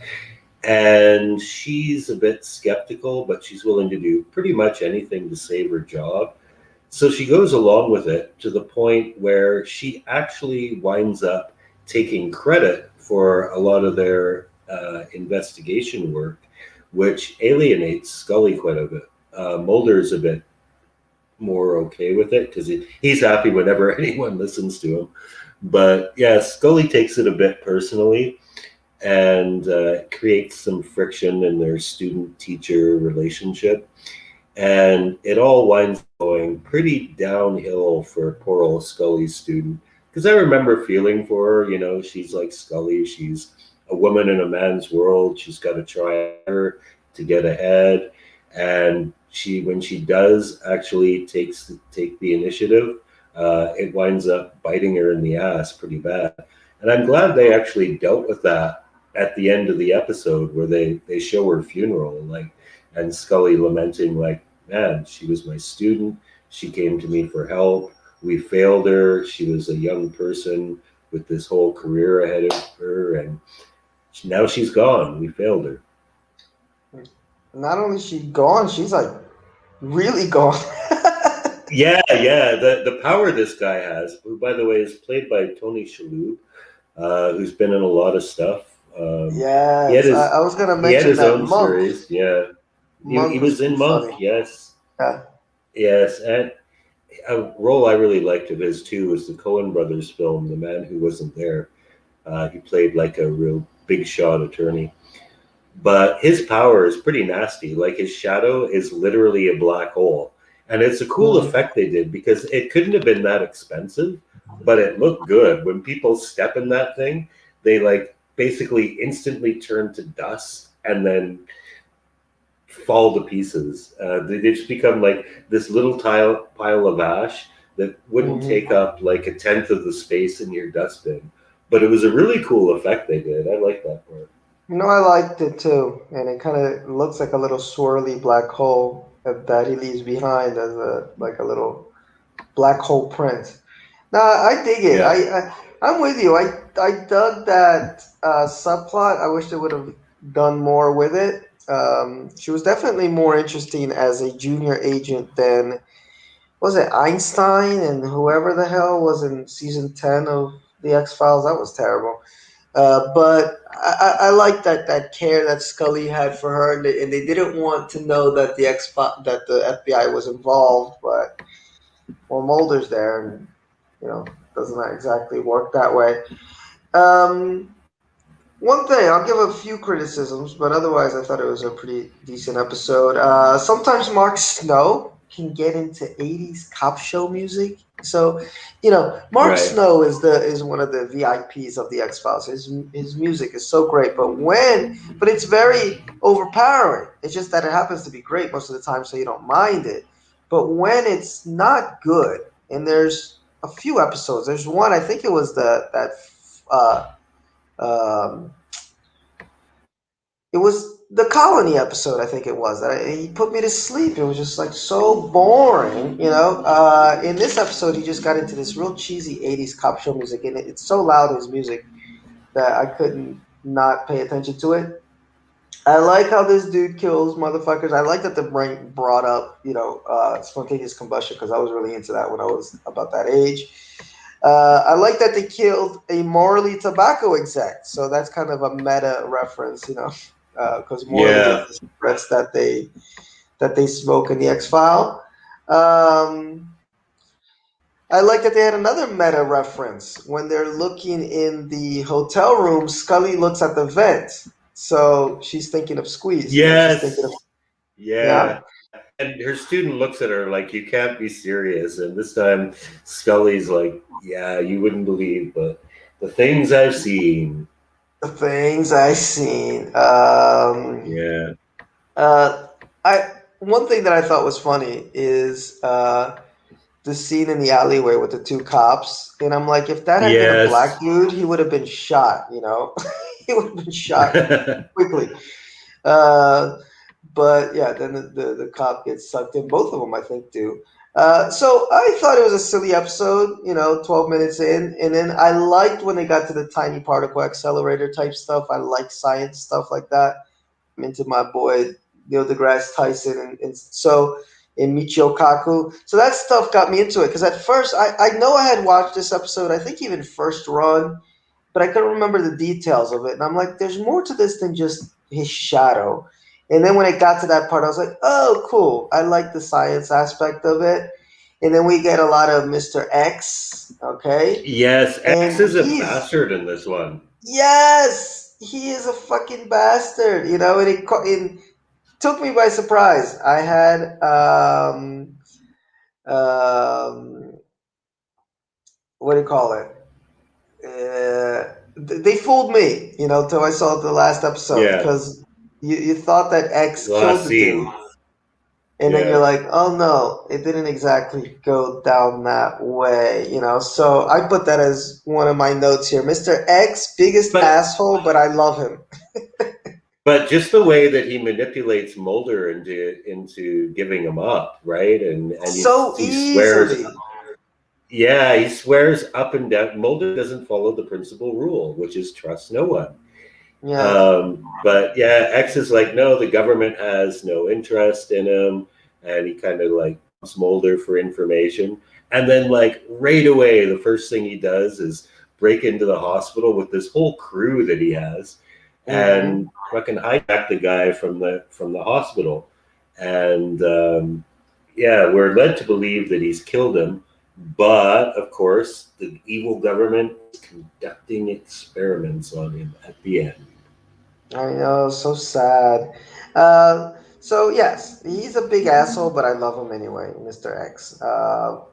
And she's a bit skeptical, but she's willing to do pretty much anything to save her job. So she goes along with it to the point where she actually winds up taking credit for a lot of their investigation work, which alienates Scully quite a bit. Mulder's a bit more okay with it because he's happy whenever anyone listens to him. But yeah, Scully takes it a bit personally and creates some friction in their student-teacher relationship. And it all winds up going pretty downhill for poor old Scully's student. Because I remember feeling for her, she's like Scully. She's a woman in a man's world. She's got to try harder to get ahead. And when she does actually take the initiative, it winds up biting her in the ass pretty bad. And I'm glad they actually dealt with that at the end of the episode where they show her funeral, and Scully lamenting, like, man, she was my student. She came to me for help. We failed her. She was a young person with this whole career ahead of her, and now she's gone. We failed her. Not only is she gone, she's like really gone. Yeah. The power this guy has, who, by the way, is played by Tony Shalhoub, who's been in a lot of stuff. Yes, I was gonna He had mention his that own Monk. series. Yeah, he Monk was was pretty in Monk. funny. Yes, Yeah. yes, and a role I really liked of his too was the Coen Brothers film, The Man Who Wasn't There. He played like a real big shot attorney. But his power is pretty nasty. Like his shadow is literally a black hole. And it's a cool Mhm. effect they did because it couldn't have been that expensive, but it looked good. When people step in that thing, they like basically instantly turn to dust and then fall to pieces. They just become like this little pile of ash that wouldn't Mhm. take up like a tenth of the space in your dustbin. But it was a really cool effect they did. I like that part. I liked it too, and it kind of looks like a little swirly black hole that he leaves behind as a little black hole print. Now I dig it. Yeah. I'm with you. I dug that subplot. I wish they would have done more with it. She was definitely more interesting as a junior agent than was it Einstein and whoever the hell was in season 10 of the X Files. That was terrible. But I like that care that Scully had for her, and they didn't want to know that that the FBI was involved. But well, Mulder's there, and doesn't that exactly work that way. Um, One thing, I'll give a few criticisms, but otherwise, I thought it was a pretty decent episode. Sometimes Mark Snow. can get into 80s cop show music. So, Mark Right. Snow is one of the VIPs of the X Files. His music is so great, but it's very overpowering. It's just that it happens to be great most of the time, so you don't mind it. But when it's not good, and there's a few episodes. There's one, I think it was uh, um, it was the colony episode, I think it was. He put me to sleep. It was just like so boring, In this episode, he just got into this real cheesy 80s cop show music, and it's so loud, his music, that I couldn't not pay attention to it. I like how this dude kills motherfuckers. I like that the brain brought up, spontaneous combustion, because I was really into that when I was about that age. I like that they killed a Morley tobacco exec, so that's kind of a meta reference, because Morley is Yeah. the cigarettes that they smoke in the X File. I like that they had another meta reference when they're looking in the hotel room. Scully looks at the vent, so she's thinking of Squeeze. She's thinking of Yes. yeah. Yeah. And her student looks at her like, you can't be serious. And this time, Scully's like, yeah, you wouldn't believe, but the things I've seen. The things I seen. Yeah. Uh, I One thing that I thought was funny is the scene in the alleyway with the two cops, and I'm like, if that had been a Yes. black dude, he would have been shot. He would have been shot quickly. Uh, but yeah, then the cop gets sucked in. Both of them, I think, do. So I thought it was a silly episode, 12 minutes in. And then I liked when they got to the tiny particle accelerator type stuff. I like science stuff like that. I'm into my boy Neil deGrasse Tyson and so in Michio Kaku. So that stuff got me into it because at first I know I had watched this episode, I think even first run, but I couldn't remember the details of it. And I'm like, there's more to this than just his shadow. And then when it got to that part, I was like, oh, cool. I like the science aspect of it. And then we get a lot of Mr. X, okay? Yes. X And is a bastard in this one. yes, he is a fucking bastard, and it took me by surprise. I had, what do you call it? They fooled me, till I saw the last episode Yeah. because you thought that X killed Last the dude, scene. and then you're Yeah. like, oh no, it didn't exactly go down that way, So I put that as one of my notes here. Mr. X, biggest But asshole, but I love him. but just the way that he manipulates Mulder into giving him up, right? And So he swears. easily. Yeah, he swears up and down. Mulder doesn't follow the principal rule, which is trust no one. Yeah. But yeah, X is like, no, the government has no interest in him, and he kind of like Mulder for information. And then like right away, the first thing he does is break into the hospital with this whole crew that he has, Mm-hmm. and fucking hijack the guy from the hospital. And yeah, we're led to believe that he's killed him, but of course, the evil government is conducting experiments on him at the end. I know, so sad. So yes, he's a big asshole, but I love him anyway, Mr. X.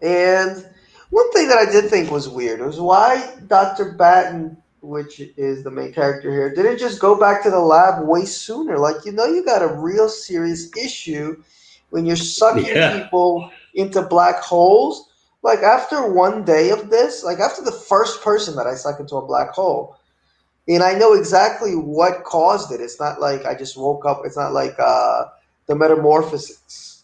And one thing that I did think was weird was why Dr. Batten, which is the main character here, didn't just go back to the lab way sooner. Like, you got a real serious issue when you're sucking Yeah. people into black holes. Like after one day of this, like after the first person that I suck into a black hole, and I know exactly what caused it. It's not like I just woke up. It's not like the metamorphosis,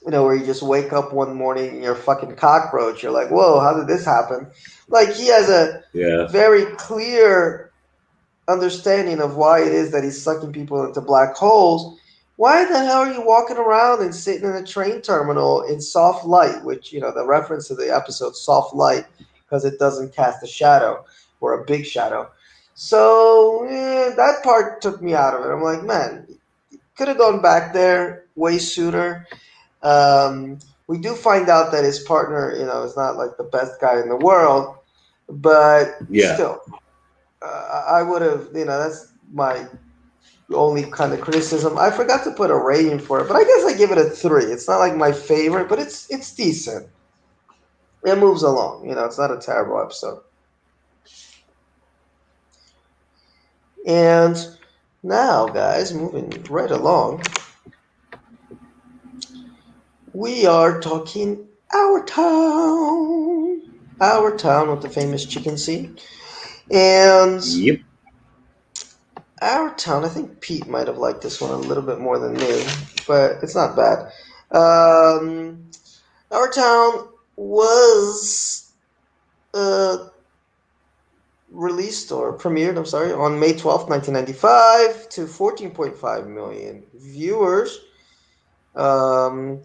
where you just wake up one morning and you're a fucking cockroach. You're like, whoa, how did this happen? Like he has a Yeah. very clear understanding of why it is that he's sucking people into black holes. Why the hell are you walking around and sitting in a train terminal in soft light, which, the reference to the episode, soft light, because it doesn't cast a shadow or a big shadow. So that part took me out of it. I'm like, man, could have gone back there way sooner. We do find out that his partner, is not like the best guy in the world, but Yeah. still, I would have, that's my only kind of criticism. I forgot to put a rating for it, but I guess I give it a 3. It's not like my favorite, but it's decent. It moves along. It's not a terrible episode. And now, guys, moving right along, we are talking Our Town. Our Town with the famous chicken scene. And Yep. Our Town, I think Pete might have liked this one a little bit more than me, but it's not bad. Our Town was released or premiered, I'm sorry, on May 12th, 1995 to 14.5 million viewers. And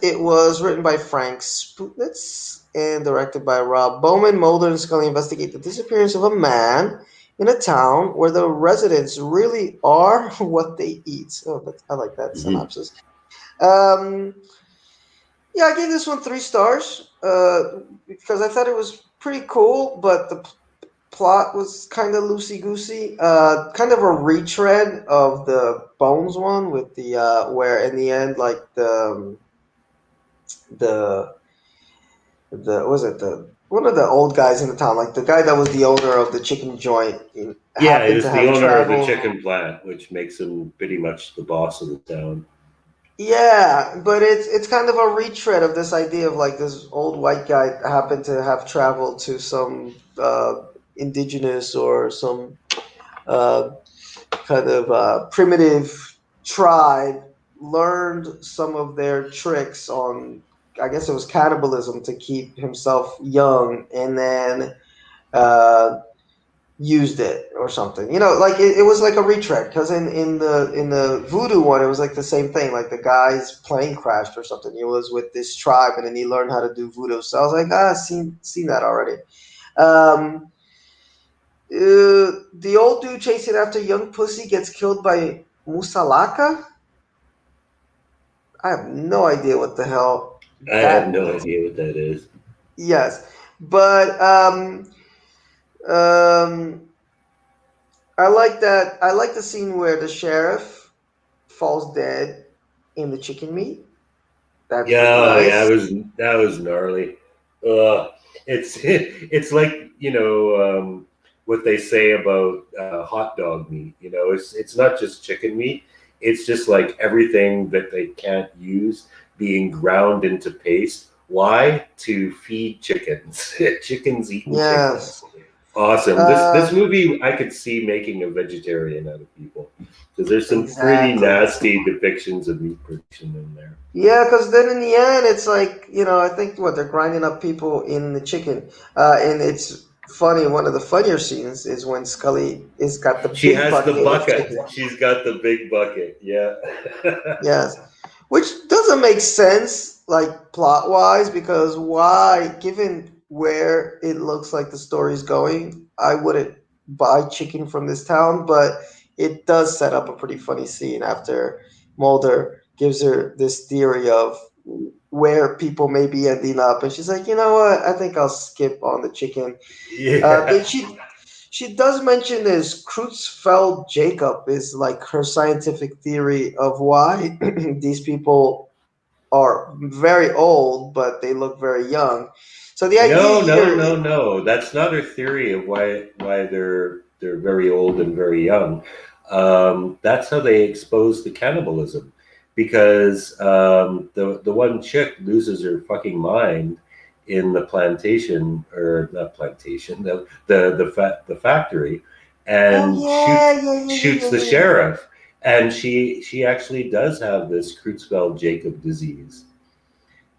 it was written by Frank Sputnitz and directed by Rob Bowman. Mulder and Scully investigate the disappearance of a man in a town where the residents really are what they eat. Oh, I like that synopsis. Yeah, I gave this one 3 stars because I thought it was pretty cool, but the plot was kind of loosey goosey. Kind of a retread of the Bones one with the where in the end, like the was it the one of the old guys in the town, like the guy that was the owner of the chicken joint, Yeah, happened he's to the have owner of the traveled. chicken plant, which makes him pretty much the boss of the town. Yeah, but it's kind of a retread of this idea of like this old white guy happened to have traveled to some indigenous or some uh, kind of primitive tribe, learned some of their tricks on, I guess it was cannibalism to keep himself young, and then uh, used it or something. Like it was like a retread because in the voodoo one, it was like the same thing. Like the guy's plane crashed or something. He was with this tribe, and then he learned how to do voodoo. So I was like, seen that already. Um, the old dude chasing after young pussy gets killed by Musalaka. I have no idea what the hell I have that no is. idea what that is. Yes, but um, I like that. I like the scene where the sheriff falls dead in the chicken meat. That's Yeah, pretty oh, yeah, nice. that was gnarly. It's it's like what they say about hot dog meat. It's not just chicken meat. It's just like everything that they can't use being ground into paste. Why? To feed chickens. Chickens eating Yes. chickens. Awesome. This Uh, movie I could see making a vegetarian out of people because there's some pretty exactly. nasty depictions of meat production in there. Yeah, because then in the end, it's like, I think what they're grinding up people in the chicken. And it's funny. One of the funnier scenes is when Scully is got the She big has the bucket of bucket. chicken. She's got the big bucket. Yeah. Yes. Which doesn't make sense, like plot wise, because why, given where it looks like the story's going, I wouldn't buy chicken from this town, but it does set up a pretty funny scene after Mulder gives her this theory of where people may be ending up. And she's like, you know what? I think I'll skip on the chicken. Yeah. But she does mention this Creutzfeldt Jacob is like her scientific theory of why these people are very old, but they look very young. So the idea No, no, here, no, no. That's not her theory of why they're very old and very young. That's how they expose the cannibalism, because the one chick loses her fucking mind in the plantation, or not plantation, the factory, oh and yeah, yeah, yeah, yeah, shoots yeah, the yeah, yeah. sheriff, and she actually does have this Creutzfeldt Jacob disease,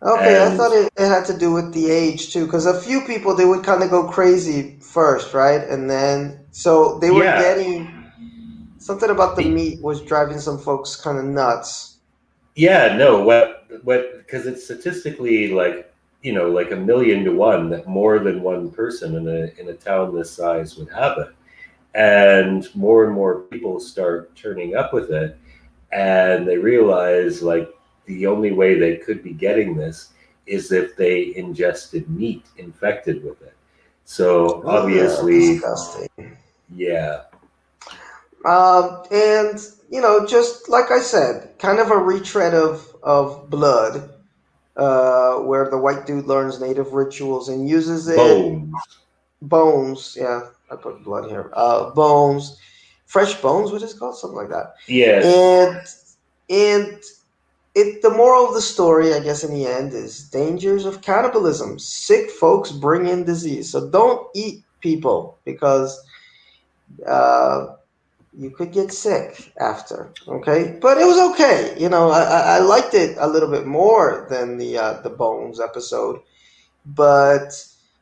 Okay, I and thought it had to do with the age too, because a few people they would kind of go crazy first, right? And then so they were yeah. getting something about the meat was driving some folks kind of nuts. Yeah, no, what, because it's statistically like, like 1,000,000 to 1 that more than one person in a town this size would have it. And more people start turning up with it, and they realize like the only way they could be getting this is if they ingested meat infected with it. So Ugh, obviously, disgusting. yeah. And just like I said, kind of a retread of Blood, where the white dude learns native rituals and uses it. Bones. Bones, yeah, I put blood here. Bones, fresh bones, what is it called? Something like that. Yes. And the moral of the story, I guess, in the end, is dangers of cannibalism. Sick folks bring in disease, so don't eat people because uh, you could get sick after. Okay, but it was okay. I liked it a little bit more than the Bones episode, but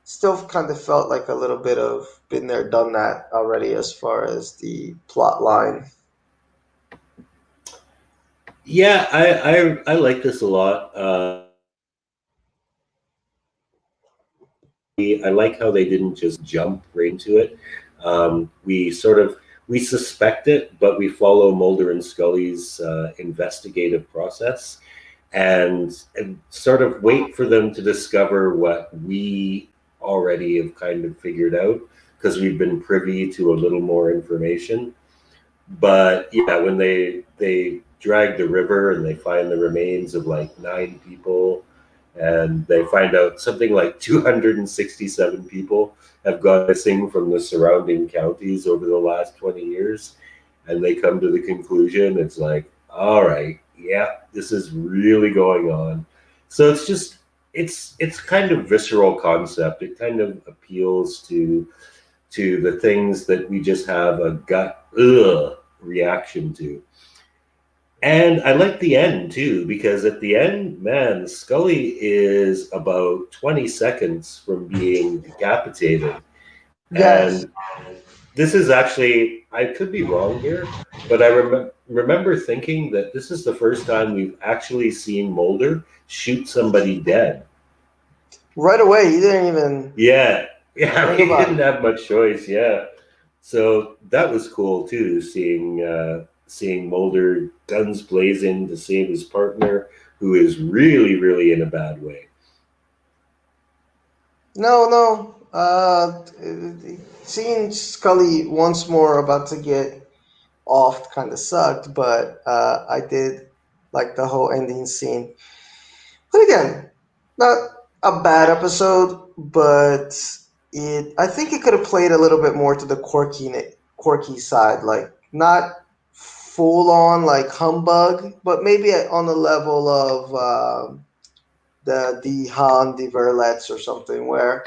still kind of felt like a little bit of been there, done that already as far as the plot line. Yeah, I like this a lot. I like how they didn't just jump right into it. We suspect it, but we follow Mulder and Scully's investigative process, and sort of wait for them to discover what we already have kind of figured out because we've been privy to a little more information. But yeah, when they drag the river and they find the remains of like 9 people, and they find out something like 267 people have gone missing from the surrounding counties over the last 20 years, and they come to the conclusion it's like, all right, yeah, this is really going on. So it's kind of visceral concept. It kind of appeals to the things that we just have a gut reaction to. And I like the end too, because at the end, man, Scully is about 20 seconds from being decapitated. Yes. And this is actually, I could be wrong here, but I remember thinking that this is the first time we've actually seen Mulder shoot somebody dead. Right away, you didn't even Yeah, yeah, think he about didn't it. have much choice. Yeah, so that was cool too, seeing Mulder guns blazing to save his partner, who is really, really in a bad way. No, no. Seeing Scully once more about to get off kind of sucked, but I did like the whole ending scene. But again, not a bad episode, but I think it could have played a little bit more to the quirky side, like not full on like Humbug, but maybe on the level of the Han, the Verlets or something, where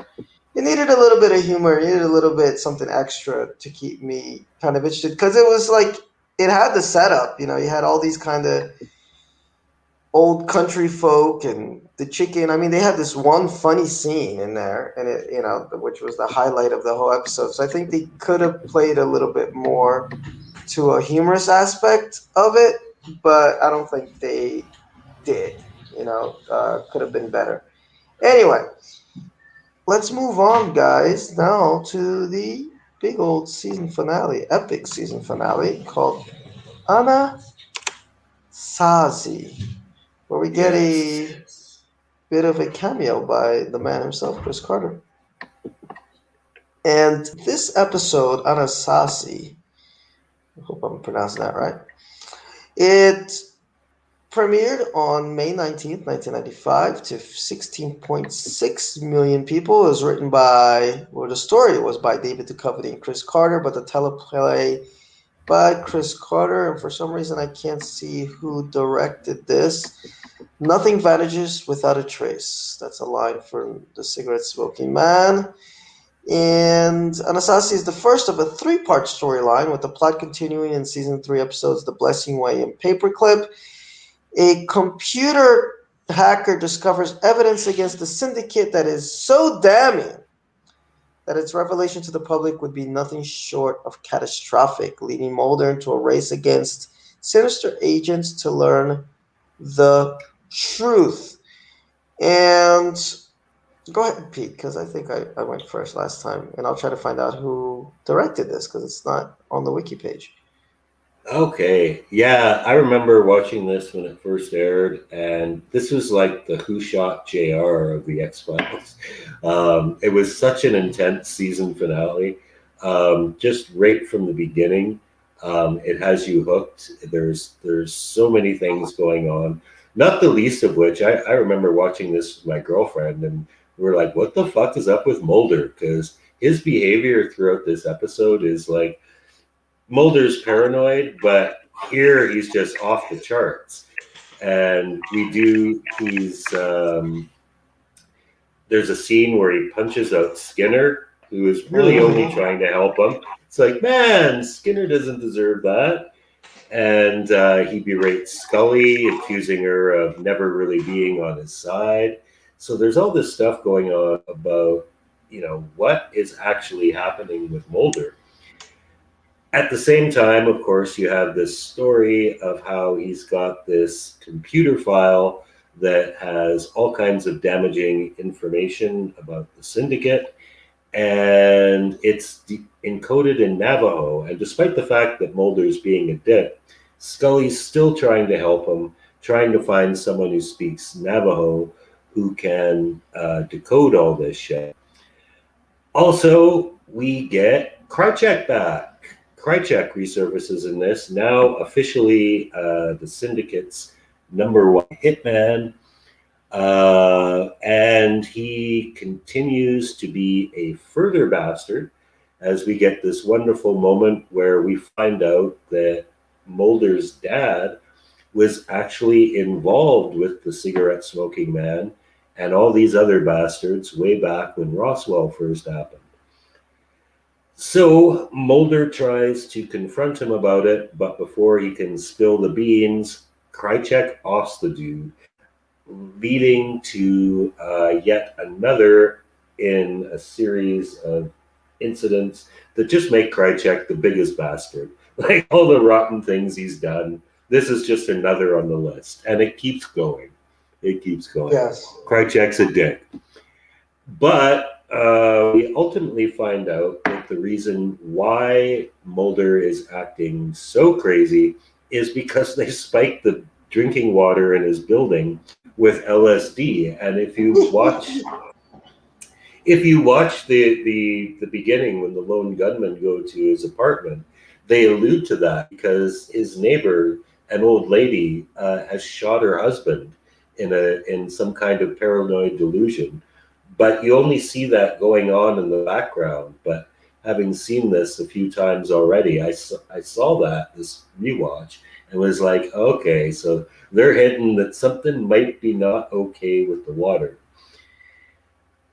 it needed a little bit of humor, it needed a little bit something extra to keep me kind of interested, because it was like it had the setup. You had all these kind of old country folk and the chicken. I mean, they had this one funny scene in there, and which was the highlight of the whole episode. So I think they could have played a little bit more to a humorous aspect of it, but I don't think they did. Could have been better. Anyway, let's move on, guys, now to the big old season finale, epic season finale called Anasazi, where we get Yes. a bit of a cameo by the man himself, Chris Carter. And this episode, Anasazi, I hope I'm pronouncing that right, it premiered on May 19th, 1995 to 16.6 million people. It was written by, well, the story was by David Duchovny and Chris Carter, but the teleplay by Chris Carter. And for some reason, I can't see who directed this. Nothing vanishes without a trace. That's a line from The Cigarette Smoking Man. And Anasazi is the first of a 3-part storyline, with the plot continuing in season 3 episodes The Blessing Way and Paperclip. A computer hacker discovers evidence against the syndicate that is so damning that its revelation to the public would be nothing short of catastrophic, leading Mulder into a race against sinister agents to learn the truth. And go ahead, Pete, because I think I went first last time, and I'll try to find out who directed this because it's not on the wiki page. Okay. Yeah, I remember watching this when it first aired, and this was like the Who Shot JR of the X Files. It was such an intense season finale, just right from the beginning. It has you hooked. There's so many things going on. Not the least of which I remember watching this with my girlfriend, and we were like, "What the fuck is up with Mulder?" Because his behavior throughout this episode is like Mulder's paranoid, but here he's just off the charts. And there's a scene where he punches out Skinner, who is really only Mm-hmm. trying to help him. It's like, man, Skinner doesn't deserve that. And he berates Scully, accusing her of never really being on his side. So there's all this stuff going on about, what is actually happening with Mulder. At the same time, of course, you have this story of how he's got this computer file that has all kinds of damaging information about the syndicate, and it's encoded in Navajo. And despite the fact that Mulder's being a dick, Scully's still trying to help him, trying to find someone who speaks Navajo who can decode all this shit. Also, we get Krychek back. Krychek resurfaces in this, now officially the Syndicate's #1 hitman. And he continues to be a further bastard as we get this wonderful moment where we find out that Mulder's dad was actually involved with the cigarette smoking man and all these other bastards way back when Roswell first happened. So Mulder tries to confront him about it, but before he can spill the beans, Krychek offs the dude, leading to yet another in a series of incidents that just make Krychek the biggest bastard. Like all the rotten things he's done, this is just another on the list, and it keeps going. It keeps going. Yes. Krychek's a dick. But we ultimately find out that the reason why Mulder is acting so crazy is because they spiked the drinking water in his building with LSD. And if you watch the beginning when the lone gunmen go to his apartment, they allude to that because his neighbor, an old lady, has shot her husband in some kind of paranoid delusion. But you only see that going on in the background. But having seen this a few times already, I saw that this rewatch and was like, okay, so they're hinting that something might be not okay with the water.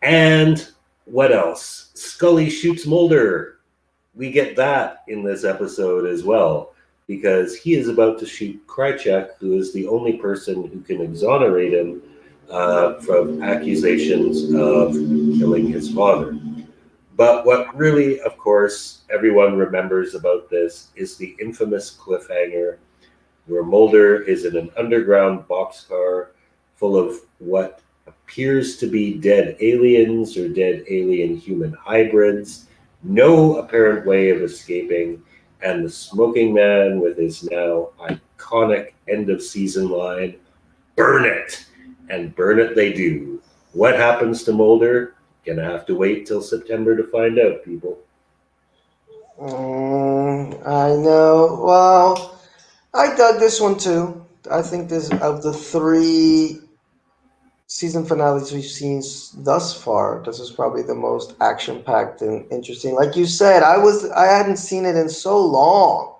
And what else? Scully shoots Mulder. We get that in this episode as well, because he is about to shoot Krychek, who is the only person who can exonerate him from accusations of killing his father. But what really, of course, everyone remembers about this is the infamous cliffhanger where Mulder is in an underground boxcar full of what appears to be dead aliens or dead alien human hybrids, no apparent way of escaping, and the smoking man with his now iconic end of season line, burn it! And burn it they do. What happens to Mulder? Gonna have to wait till September to find out, people. I know. Well, I dug this one too. I think this of the 3 season finales we've seen thus far, this is probably the most action-packed and interesting. Like you said, I hadn't seen it in so long.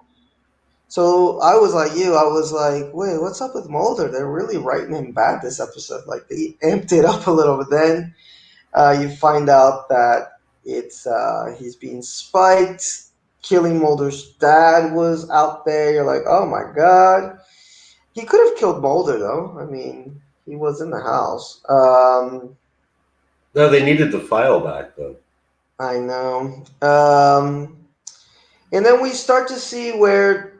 So I was like you, I was like, wait, what's up with Mulder? They're really writing him bad this episode. Like they amped it up a little bit. Then you find out that it's he's being spiked. Killing Mulder's dad was out there. You're like, oh my god. He could have killed Mulder though. I mean, he was in the house. No, they needed the file back, though. I know. And then we start to see where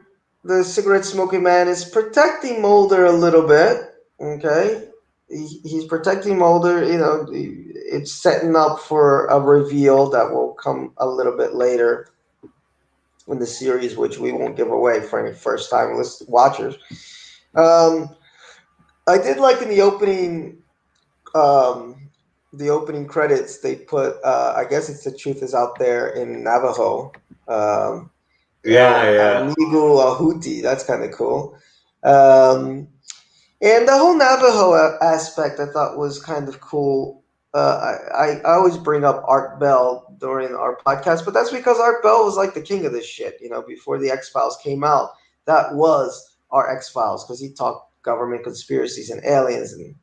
the cigarette smoking man is protecting Mulder a little bit. Okay, he's protecting Mulder. You know, it's setting up for a reveal that will come a little bit later in the series, which we won't give away for any first time watchers. Um, I did like in um, the opening credits they put. I guess it's the truth is out there in Navajo. Um, Yeah, yeah, Nigu Ahuti. That's kind of cool. Um, and the whole Navajo aspect I thought was kind of cool. I always bring up Art Bell during our podcast, but that's because Art Bell was like the king of this shit. Before the X Files came out, that was our X Files because he talked government conspiracies and aliens and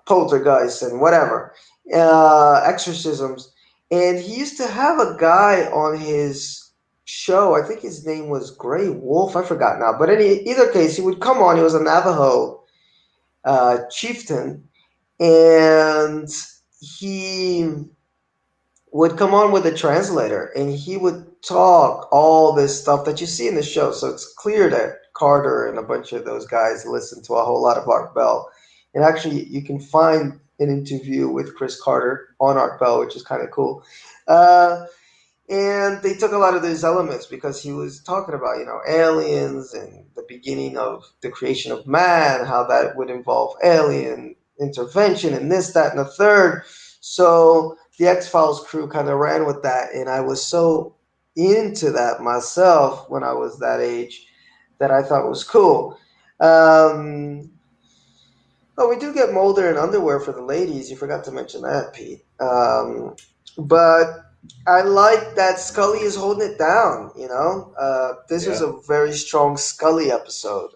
poltergeists and whatever, exorcisms. And he used to have a guy on his show. I think his name was Gray Wolf. I forgot now. But in either case, he would come on. He was a Navajo chieftain, and he would come on with a translator, and he would talk all this stuff that you see in the show. So it's clear that Carter and a bunch of those guys listen to a whole lot of Art Bell. And actually, you can find an interview with Chris Carter on Art Bell, which is kind of cool. Uh, and they took a lot of those elements because he was talking about aliens and the beginning of the creation of man, how that would involve alien intervention and this, that, and the third. So the X-Files crew kind of ran with that, and I was so into that myself when I was that age that I thought was cool. Oh, we do get Mulder and underwear for the ladies. You forgot to mention that, Pete. But I like that Scully is holding it down. This was yeah. a very strong Scully episode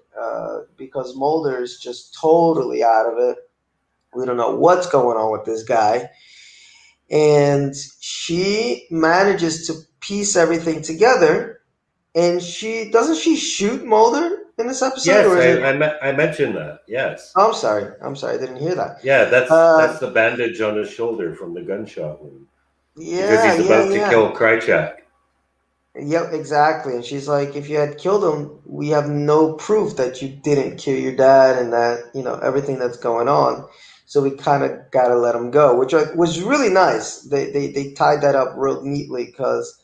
because Mulder is just totally out of it. We don't know what's going on with this guy, and she manages to piece everything together. And she shoot Mulder in this episode, Yes, or is it? I mentioned that. Yes. Oh, I'm sorry. I'm sorry. I didn't hear that. Yeah, that's Uh, the bandage on his shoulder from the gunshot wound because yeah, he's yeah, about to yeah. kill Krychak. Yep, exactly. And she's like, if you had killed him, we have no proof that you didn't kill your dad and that, everything that's going on. So we kind of got to let him go, which was really nice. They tied that up real neatly because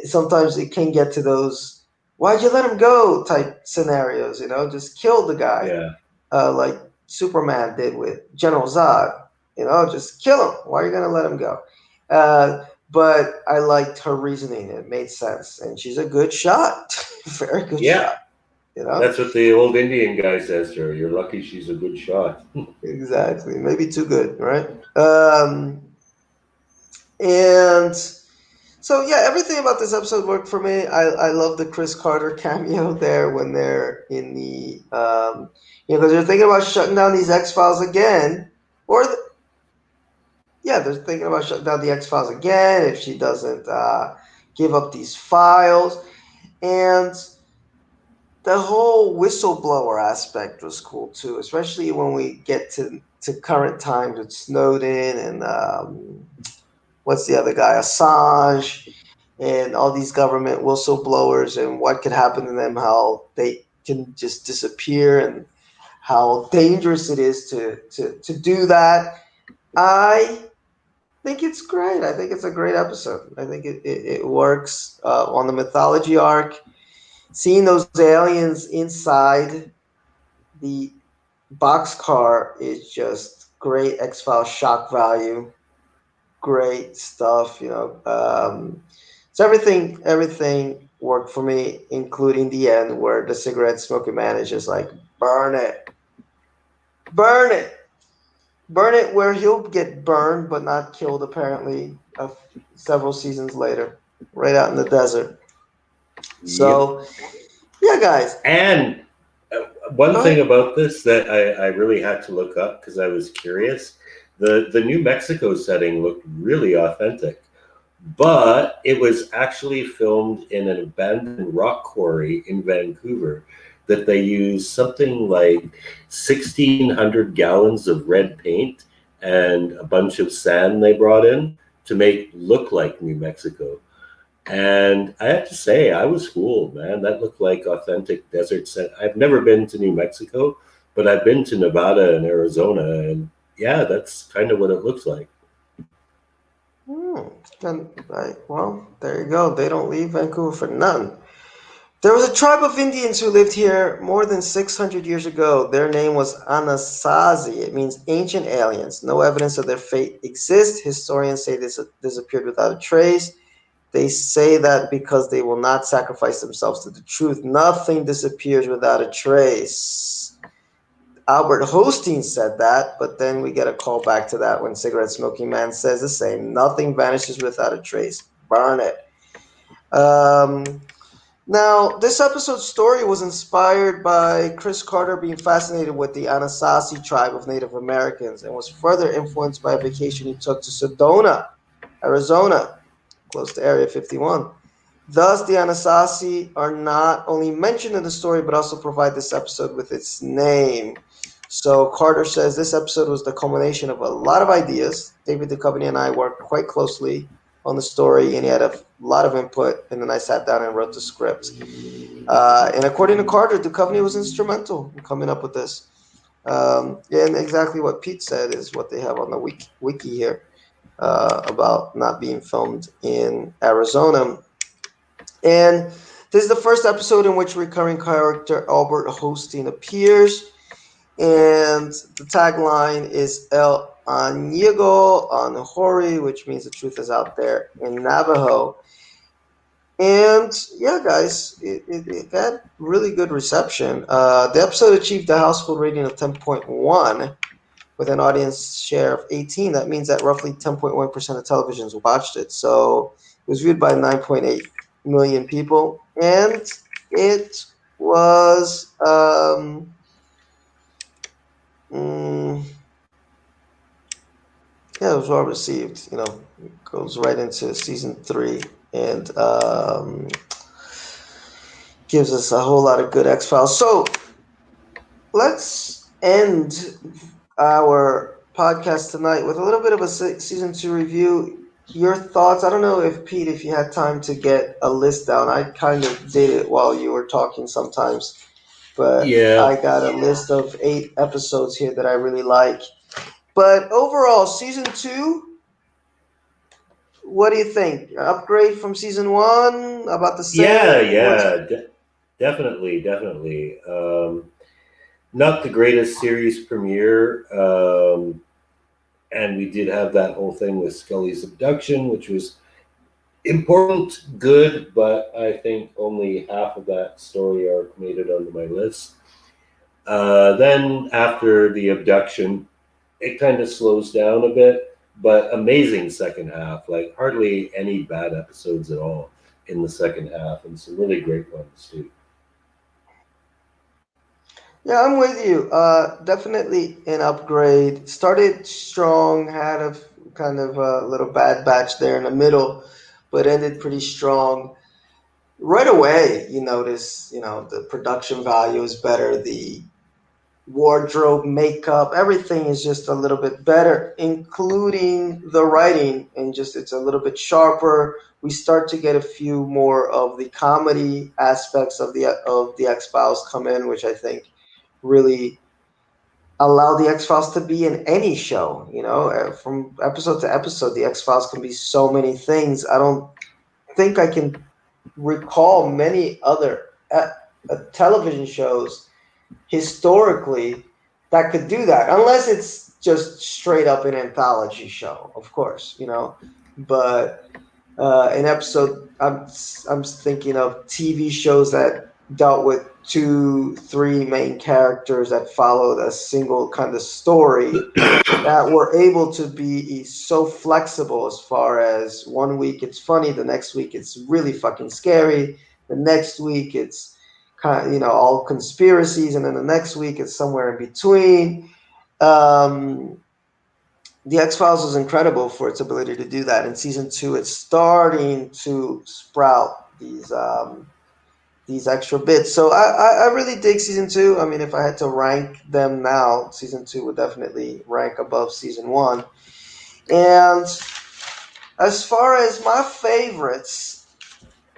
sometimes it can get to those, why'd you let him go type scenarios, just kill the guy, Yeah. like Superman did with General Zod, just kill him. Why are you going to let him go? But I liked her reasoning. It made sense. And she's a good shot. Very good Yeah. shot. That's what the old Indian guy says to her. You're lucky she's a good shot. Exactly. Maybe too good, right? And so, yeah, everything about this episode worked for me. I love the Chris Carter cameo there when they're in the, because they're thinking about shutting down these X Files again. Yeah, they're thinking about shutting down the X Files again if she doesn't give up these files. And the whole whistleblower aspect was cool too, especially when we get to current times with Snowden and what's the other guy, Assange, and all these government whistleblowers and what could happen to them, how they can just disappear and how dangerous it is to do that. I think it's great. I think it's a great episode. I think it works on the mythology arc. Seeing those aliens inside the boxcar is just great X-File shock value. Great stuff, So everything worked for me, including the end where the cigarette smoking man is just like, burn it, burn it, burn it, where he'll get burned but not killed apparently several seasons later, right out in the desert. Yep. So, yeah, guys. And one Go thing ahead. about this that I really had to look up because I was curious, the New Mexico setting looked really authentic, but it was actually filmed in an abandoned rock quarry in Vancouver that they used something like 1,600 gallons of red paint and a bunch of sand they brought in to make look like New Mexico. And I have to say, I was fooled, man. That looked like authentic desert sand. I've never been to New Mexico, but I've been to Nevada and Arizona, and yeah, that's kind of what it looks like. Well, there you go. They don't leave Vancouver for nothing. There was a tribe of Indians who lived here more than 600 years ago. Their name was Anasazi. It means ancient aliens. No evidence of their fate exists. Historians say this disappeared without a trace. They say that because they will not sacrifice themselves to the truth, nothing disappears without a trace. Albert Hosteen said that, but then we get a call back to that when Cigarette Smoking Man says the same. Nothing vanishes without a trace. Burn it. Now, this episode's story was inspired by Chris Carter being fascinated with the Anasazi tribe of Native Americans and was further influenced by a vacation he took to Sedona, Arizona, close to Area 51. Thus, the Anasazi are not only mentioned in the story, but also provide this episode with its name. So Carter says this episode was the culmination of a lot of ideas. David Duchovny and I worked quite closely on the story, and he had a lot of input, and then I sat down and wrote the script. And according to Carter, Duchovny was instrumental in coming up with this. And exactly what Pete said is what they have on the wiki here about not being filmed in Arizona. And this is the first episode in which recurring character Albert Hosteen appears. And the tagline is El Añigo Anahori, which means the truth is out there in Navajo. And yeah, guys, it had really good reception. The episode achieved a household rating of 10.1 with an audience share of 18. That means that roughly 10.1% of televisions watched it. So it was viewed by 9.8 million people. And it was yeah, it was well received. You know, it goes right into season 3 and gives us a whole lot of good X-Files. So let's end our podcast tonight with a little bit of a season 2 review. Your thoughts? I don't know if Pete, if you had time to get a list down. I kind of did it while you were talking sometimes, but Yeah. I got a list of 8 episodes here that I really like. But overall, season 2, what do you think? Upgrade from season 1? About the same? Definitely. Not the greatest series premiere, and we did have that whole thing with Scully's abduction, which was important, good, but I think only half of that story arc made it onto my list. Then after the abduction, it kind of slows down a bit, but amazing second half, like hardly any bad episodes at all in the second half, and some really great ones too. Yeah, I'm with you. Definitely an upgrade. Started strong, had a kind of a little bad batch there in the middle, but ended pretty strong. Right away, you notice, the production value is better. The wardrobe, makeup, everything is just a little bit better, including the writing, and just it's a little bit sharper. We start to get a few more of the comedy aspects of the X-Files come in, which I think really allow the X-Files to be in any show. From episode to episode, the X-Files can be so many things. I don't think I can recall many other television shows historically that could do that, unless it's just straight up an anthology show, of course, But an episode, I'm thinking of TV shows that dealt with 2, 3 main characters that followed a single kind of story that were able to be so flexible as far as one week it's funny, the next week it's really fucking scary, the next week it's kind of, all conspiracies, and then the next week it's somewhere in between. The X-Files was incredible for its ability to do that. In season 2, it's starting to sprout these extra bits. So I really dig season 2. I mean, if I had to rank them now, season 2 would definitely rank above season 1. And as far as my favorites,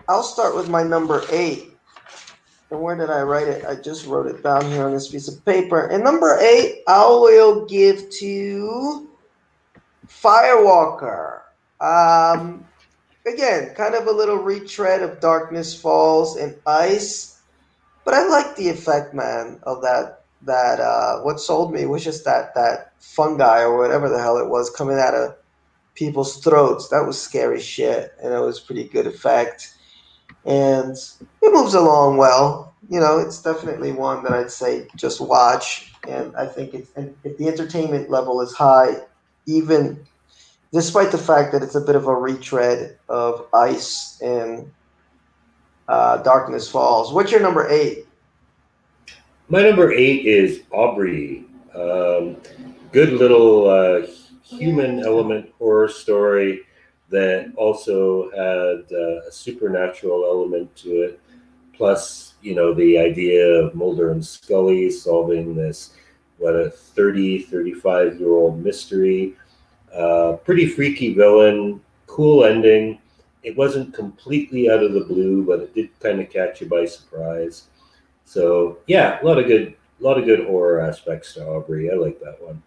I'll start with my number 8. And where did I write it? I just wrote it down here on this piece of paper. And number 8, I will give to Firewalker. Again, kind of a little retread of Darkness Falls and Ice, but I like the effect, man, of that. What sold me was just that fungi or whatever the hell it was coming out of people's throats. That was scary shit, and it was pretty good effect. And it moves along well. It's definitely one that I'd say just watch. And I think and if the entertainment level is high, even despite the fact that it's a bit of a retread of Ice and Darkness Falls. What's your number 8? My number 8 is Aubrey. Good little human element horror story that also had a supernatural element to it. Plus, the idea of Mulder and Scully solving this, a 35-year-old mystery. Pretty freaky villain, cool ending. It wasn't completely out of the blue, but it did kind of catch you by surprise. So yeah, a lot of good horror aspects to Aubrey. I like that one.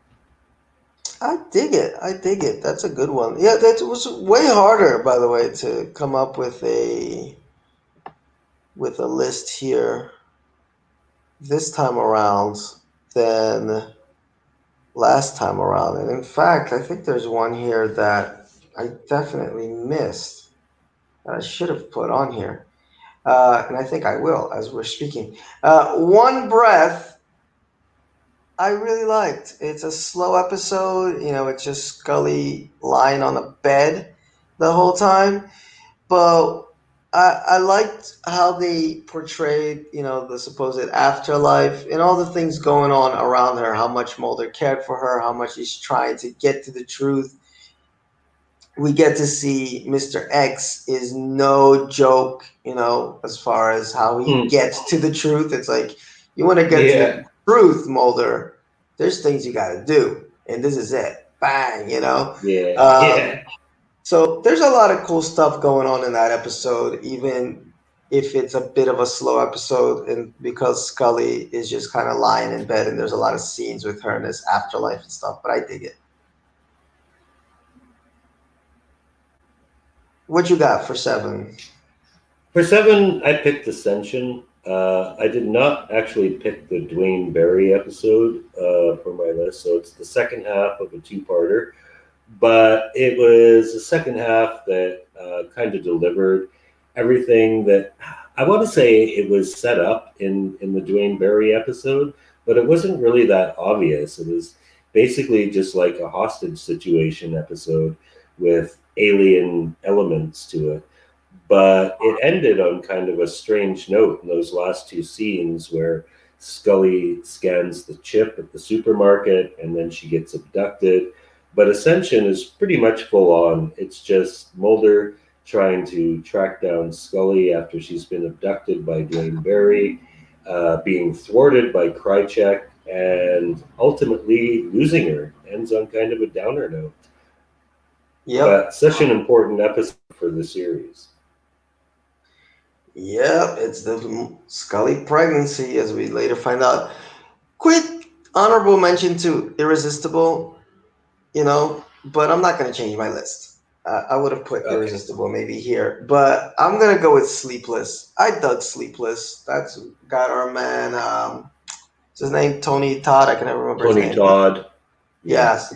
I dig it. I dig it. That's a good one. Yeah, that was way harder, by the way, to come up with a list here this time around than last time around. And in fact, I think there's one here that I definitely missed that I should have put on here. And I think I will as we're speaking. One Breath, I really liked. It's a slow episode. It's just Scully lying on a bed the whole time. But I liked how they portrayed, the supposed afterlife and all the things going on around her, how much Mulder cared for her, how much he's trying to get to the truth. We get to see Mr. X is no joke, as far as how he gets to the truth. It's like, you want to get to the truth, Mulder, there's things you got to do. And this is it. Bang, Yeah. So there's a lot of cool stuff going on in that episode, even if it's a bit of a slow episode, and because Scully is just kind of lying in bed, and there's a lot of scenes with her in this afterlife and stuff. But I dig it. What you got for 7? For 7, I picked Ascension. I did not actually pick the Dwayne Barry episode for my list, so it's the second half of a two-parter. But it was the second half that kind of delivered everything that I want to say it was set up in the Dwayne Barry episode, but it wasn't really that obvious. It was basically just like a hostage situation episode with alien elements to it. But it ended on kind of a strange note in those last two scenes where Scully scans the chip at the supermarket and then she gets abducted. But Ascension is pretty much full on. It's just Mulder trying to track down Scully after she's been abducted by Dwayne Barry, being thwarted by Krychek, and ultimately losing her. Ends on kind of a downer note. Yep. But such an important episode for the series. Yep, it's the Scully pregnancy, as we later find out. Quick honorable mention to Irresistible, but I'm not going to change my list. I would have put Irresistible maybe here, but I'm going to go with Sleepless. I dug Sleepless. That's got our man, what's his name? Tony Todd. I can never remember his name. Tony Todd. Yes.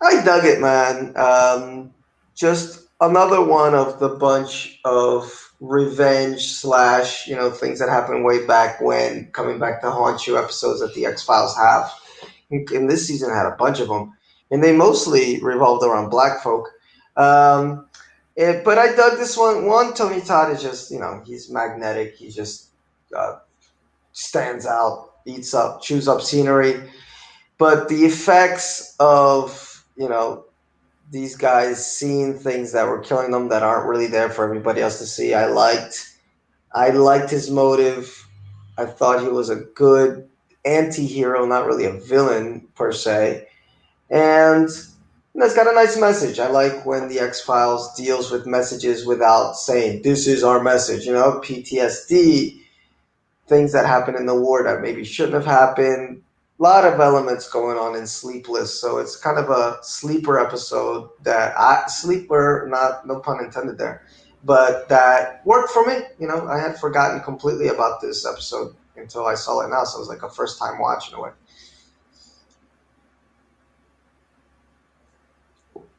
I dug it, man. Just another one of the bunch of revenge / things that happened way back when, coming back to haunt you episodes that the X-Files have. And this season had a bunch of them. And they mostly revolved around black folk. But I dug this one. One, Tony Todd is just, he's magnetic. He just stands out, chews up scenery. But the effects of, these guys seeing things that were killing them that aren't really there for everybody else to see, I liked his motive. I thought he was a good anti-hero, not really a villain per se. And it's got a nice message. I like when the X-Files deals with messages without saying, this is our message, PTSD, things that happen in the war that maybe shouldn't have happened. A lot of elements going on in Sleepless, so it's kind of a sleeper episode sleeper, no pun intended there, but that worked for me. I had forgotten completely about this episode until I saw it now, so it was like a first time watch in a way.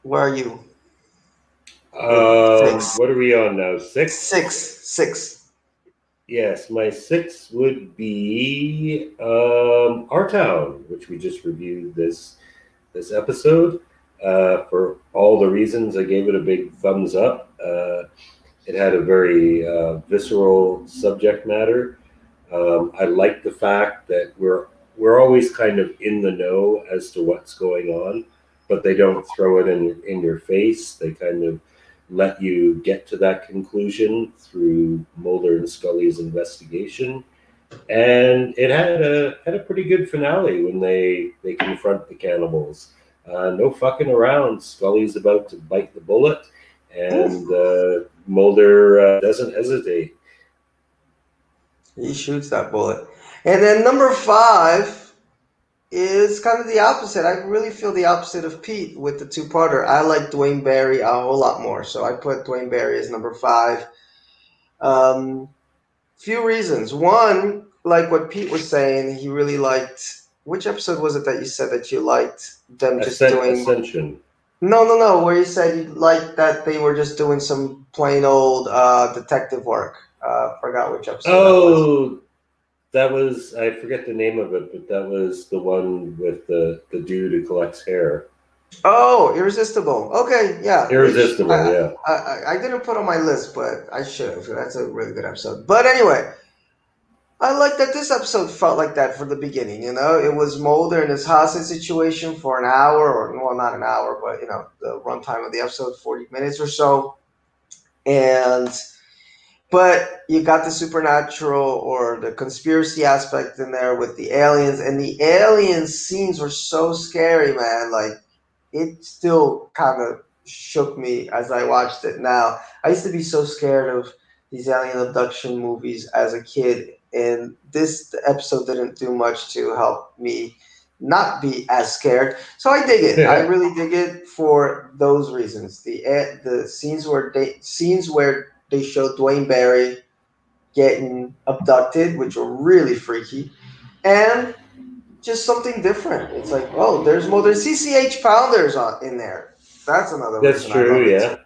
Where are you? Six. What are we on now? Six? Six. Yes, my six would be Our Town, which we just reviewed this episode. For all the reasons, I gave it a big thumbs up. It had a very visceral subject matter. I like the fact that we're always kind of in the know as to what's going on, but they don't throw it in your face. They kind of let you get to that conclusion through Mulder and Scully's investigation. And it had a pretty good finale when they confront the cannibals. No fucking around. Scully's about to bite the bullet, and Mulder doesn't hesitate. He shoots that bullet. And then number 5 is kind of the opposite. I really feel the opposite of Pete with the two-parter. I like Dwayne Barry a whole lot more, so I put Dwayne Barry as number 5. Few reasons. One, like what Pete was saying, he really liked. Which episode was it that you said that you liked them just doing? Ascension. No. Where you said you liked that they were just doing some plain old detective work. Forgot which episode. Oh, that was, I forget the name of it, but that was the one with the dude who collects hair. Oh, Irresistible. Okay, yeah. Irresistible, yeah. I didn't put on my list, but I should have. That's a really good episode. But anyway, I like that this episode felt like that from the beginning. You know, it was Mulder in his hostage situation for an hour, or well, not an hour, but you know, the runtime of the episode, 40 minutes or so, and but you got the supernatural or the conspiracy aspect in there with the aliens, and the alien scenes were so scary, man. Like it still kind of shook me as I watched it now. I used to be so scared of these alien abduction movies as a kid, and this episode didn't do much to help me not be as scared. So I dig it. I really dig it for those reasons. The scenes where they showed Dwayne Barry getting abducted, which were really freaky, and just something different. It's like, oh, there's more. There's CCH Pounders in there. That's another That's reason true, I love it yeah. too.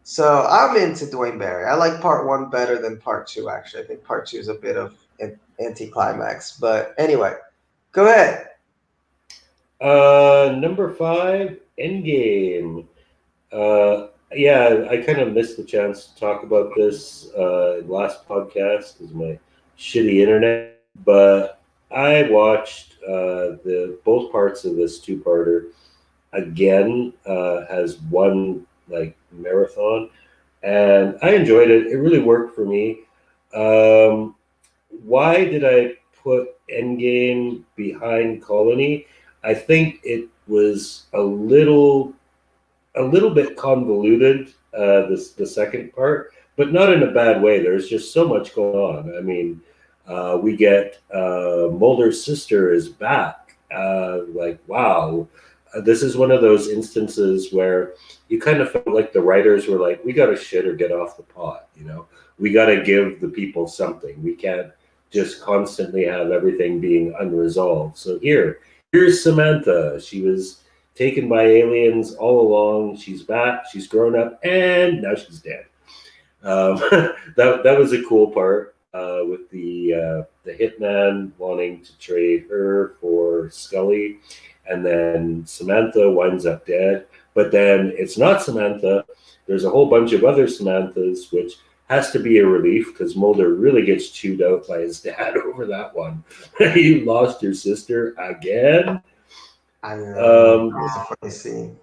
So I'm into Dwayne Barry. I like part 1 better than part 2. Actually, I think part 2 is a bit of an anticlimax. But anyway, go ahead. Number 5, Endgame. Yeah, I kind of missed the chance to talk about this last podcast because of my shitty internet, but I watched the both parts of this two-parter again as one like marathon, and I enjoyed it. It really worked for me. Why did I put Endgame behind Colony? I think it was a little bit convoluted, the second part, but not in a bad way. There's just so much going on. I mean, we get Mulder's sister is back. Like, wow. This is one of those instances where you kind of felt like the writers were like, we got to shit or get off the pot, you know? We got to give the people something. We can't just constantly have everything being unresolved. So here's Samantha. She was taken by aliens all along. She's back. She's grown up, and now she's dead. That was a cool part with the hitman wanting to trade her for Scully, and then Samantha winds up dead. But then it's not Samantha. There's a whole bunch of other Samanthas, which has to be a relief because Mulder really gets chewed out by his dad over that one. You lost your sister again. I know. That was a funny scene.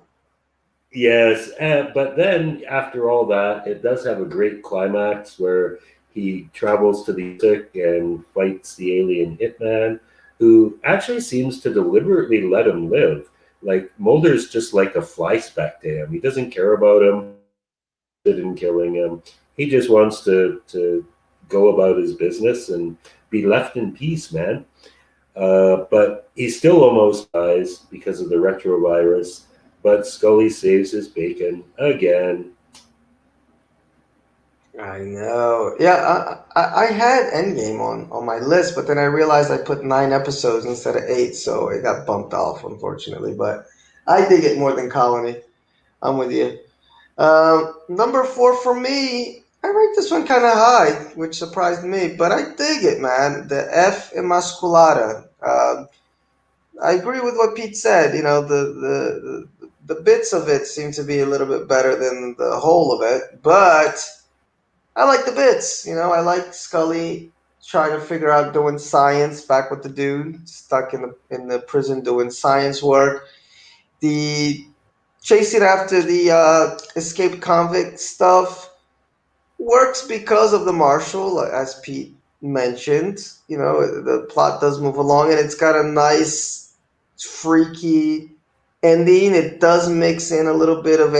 Yes, but then after all that, it does have a great climax where he travels to the Arctic and fights the alien hitman, who actually seems to deliberately let him live. Like Mulder's just like a fly speck to him. He doesn't care about him, in killing him. He just wants to go about his business and be left in peace, man. But he still almost dies because of the retrovirus. But Scully saves his bacon again. I know. Yeah, I had Endgame on my list, but then I realized I put 9 episodes instead of 8, so it got bumped off, unfortunately. But I dig it more than Colony. I'm with you. Number four for me, I rate this one kind of high, which surprised me, but I dig it, man. The F Emasculata. I agree with what Pete said. You know, the bits of it seem to be a little bit better than the whole of it, but I like the bits. You know, I like Scully trying to figure out doing science back with the dude stuck in the prison doing science work. The chasing after the escaped convict stuff works because of the marshal, as Pete mentioned. You know, the plot does move along, and it's got a nice, freaky ending. It does mix in a little bit of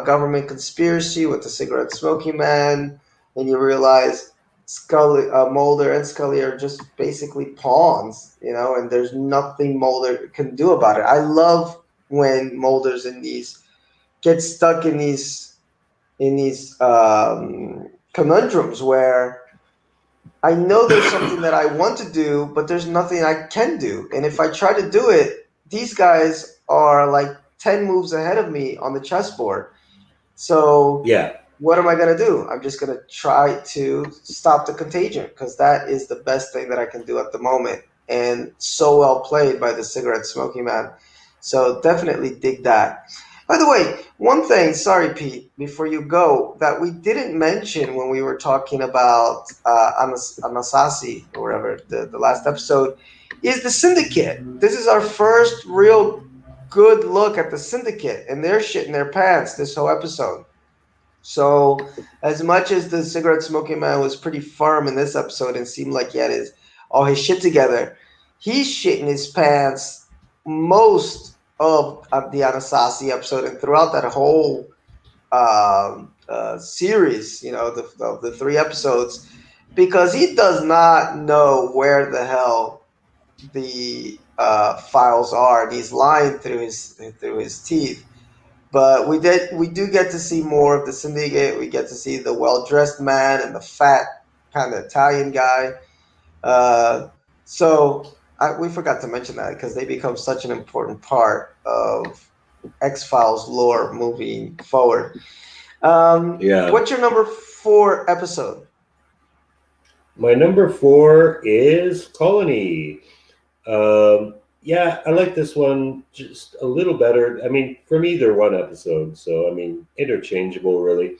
government conspiracy with the cigarette smoking man, and you realize Scully, Mulder, and Scully are just basically pawns. You know, and there's nothing Mulder can do about it. I love when Mulder's in these gets stuck in these conundrums where I know there's something that I want to do, but there's nothing I can do. And if I try to do it, these guys are like 10 moves ahead of me on the chessboard. So Yeah. what am I going to do? I'm just going to try to stop the contagion because that is the best thing that I can do at the moment. And so well played by the cigarette smoking man. So definitely dig that. By the way, one thing, sorry, Pete, before you go, that we didn't mention when we were talking about Anasazi or whatever, the last episode, is the Syndicate. This is our first real good look at the Syndicate, and they're shitting their pants this whole episode. So, as much as the cigarette smoking man was pretty firm in this episode and seemed like he had all his shit together, he's shitting his pants most of the Anasazi episode and throughout that whole series, you know, the three episodes, because he does not know where the hell the files are, and he's lying through his teeth. But we do get to see more of the syndicate. We get to see the well-dressed man and the fat kind of Italian guy. We forgot to mention that because they become such an important part of X-Files lore moving forward. Yeah. What's your number 4 episode? My number 4 is Colony. Yeah, I like this one just a little better. I mean, for me, they're one episode, so I mean, interchangeable, really.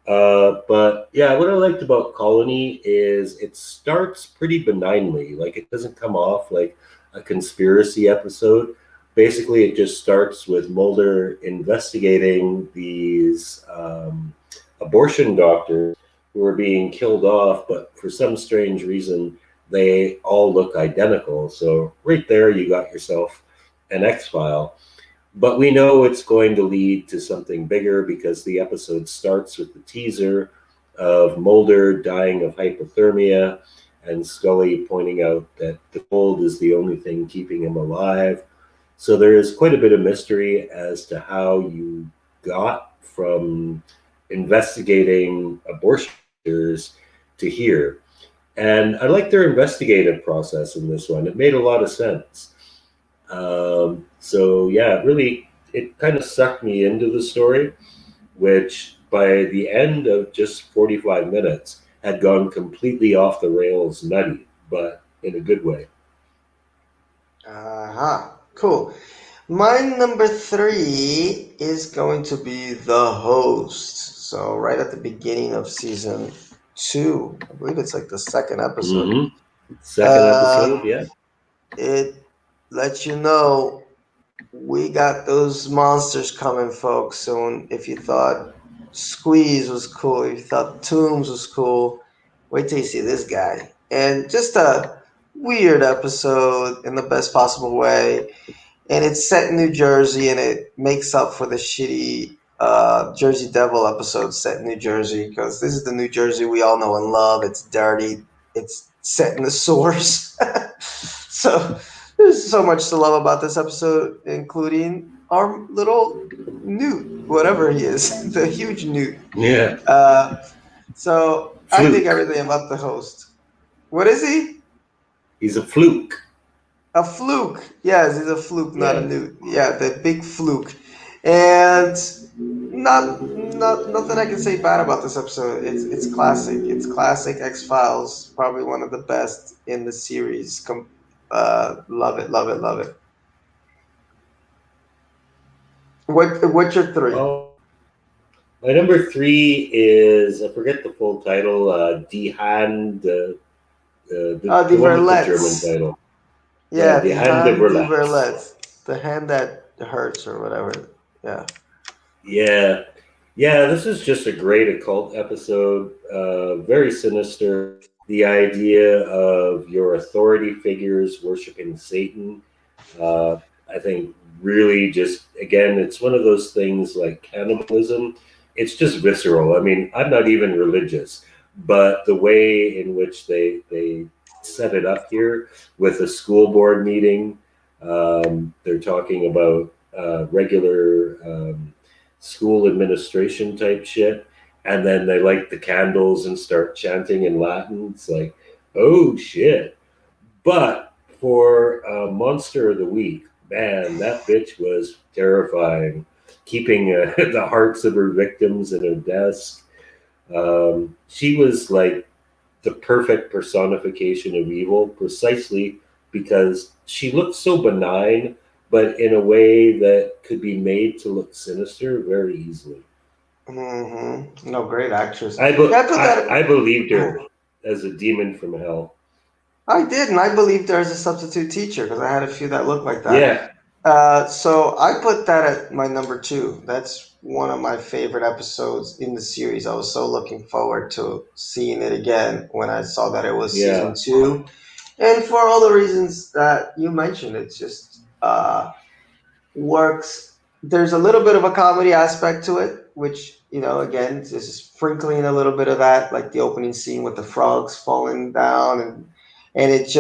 But yeah, what I liked about Colony is it starts pretty benignly. Like, it doesn't come off like a conspiracy episode. Basically, it just starts with Mulder investigating these abortion doctors who are being killed off, but for some strange reason, they all look identical. So right there, you got yourself an X-File. But we know it's going to lead to something bigger because the episode starts with the teaser of Mulder dying of hypothermia and Scully pointing out that the cold is the only thing keeping him alive. So there is quite a bit of mystery as to how you got from investigating abortion to here. And I like their investigative process in this one. It made a lot of sense. So yeah, really, it kind of sucked me into the story, which by the end of just 45 minutes had gone completely off the rails nutty, but in a good way. Cool. My number 3 is going to be The Host. So right at the beginning of season 2, I believe it's like the second episode. Second episode, yeah. It lets you know we got those monsters coming, folks. So if you thought Squeeze was cool, if you thought Toombs was cool, wait till you see this guy. And just a weird episode in the best possible way. And it's set in New Jersey, and it makes up for the shitty Jersey Devil episode set in New Jersey, because this is the New Jersey we all know and love. It's dirty. It's set in the source. So there's so much to love about this episode, including our little Newt, whatever he is, the huge Newt. Yeah. So Fluke. I think everything about the host. What is he? He's a fluke. A fluke. Yes, he's a fluke, not a newt. Yeah, the big fluke. And not nothing I can say bad about this episode. It's classic. It's classic X Files. Probably one of the best in the series. Love it, love it, love it. What's your three? Well, my number three is I forget the full title. Die Hand, the Die one with the German Verletz. title. Yeah, Yeah, Die Die Hand de Hand, Die Verletz. Verletz. The hand that hurts or whatever. Yeah. Yeah, yeah. This is just a great occult episode. Very sinister. The idea of your authority figures worshiping Satan. I think really just again, it's one of those things like cannibalism. It's just visceral. I mean, I'm not even religious, but the way in which they set it up here with a school board meeting, they're talking about regular school administration type shit, and then they light the candles and start chanting in Latin. It's like, oh shit! But for Monster of the Week, man, that bitch was terrifying. Keeping the hearts of her victims in her desk. She was like the perfect personification of evil, precisely because she looked so benign, but in a way that could be made to look sinister very easily. No, great actress. I, Yeah, be- I put that. I believed her as a demon from hell. I did, and I believe there's a substitute teacher because I had a few that looked like that. Yeah, So I put that at my number two. That's one of my favorite episodes in the series. I was so looking forward to seeing it again when I saw that it was season yeah, two, and for all the reasons that you mentioned, it just works. There's a little bit of a comedy aspect to it, which again, just sprinkling a little bit of that, like the opening scene with the frogs falling down, and it's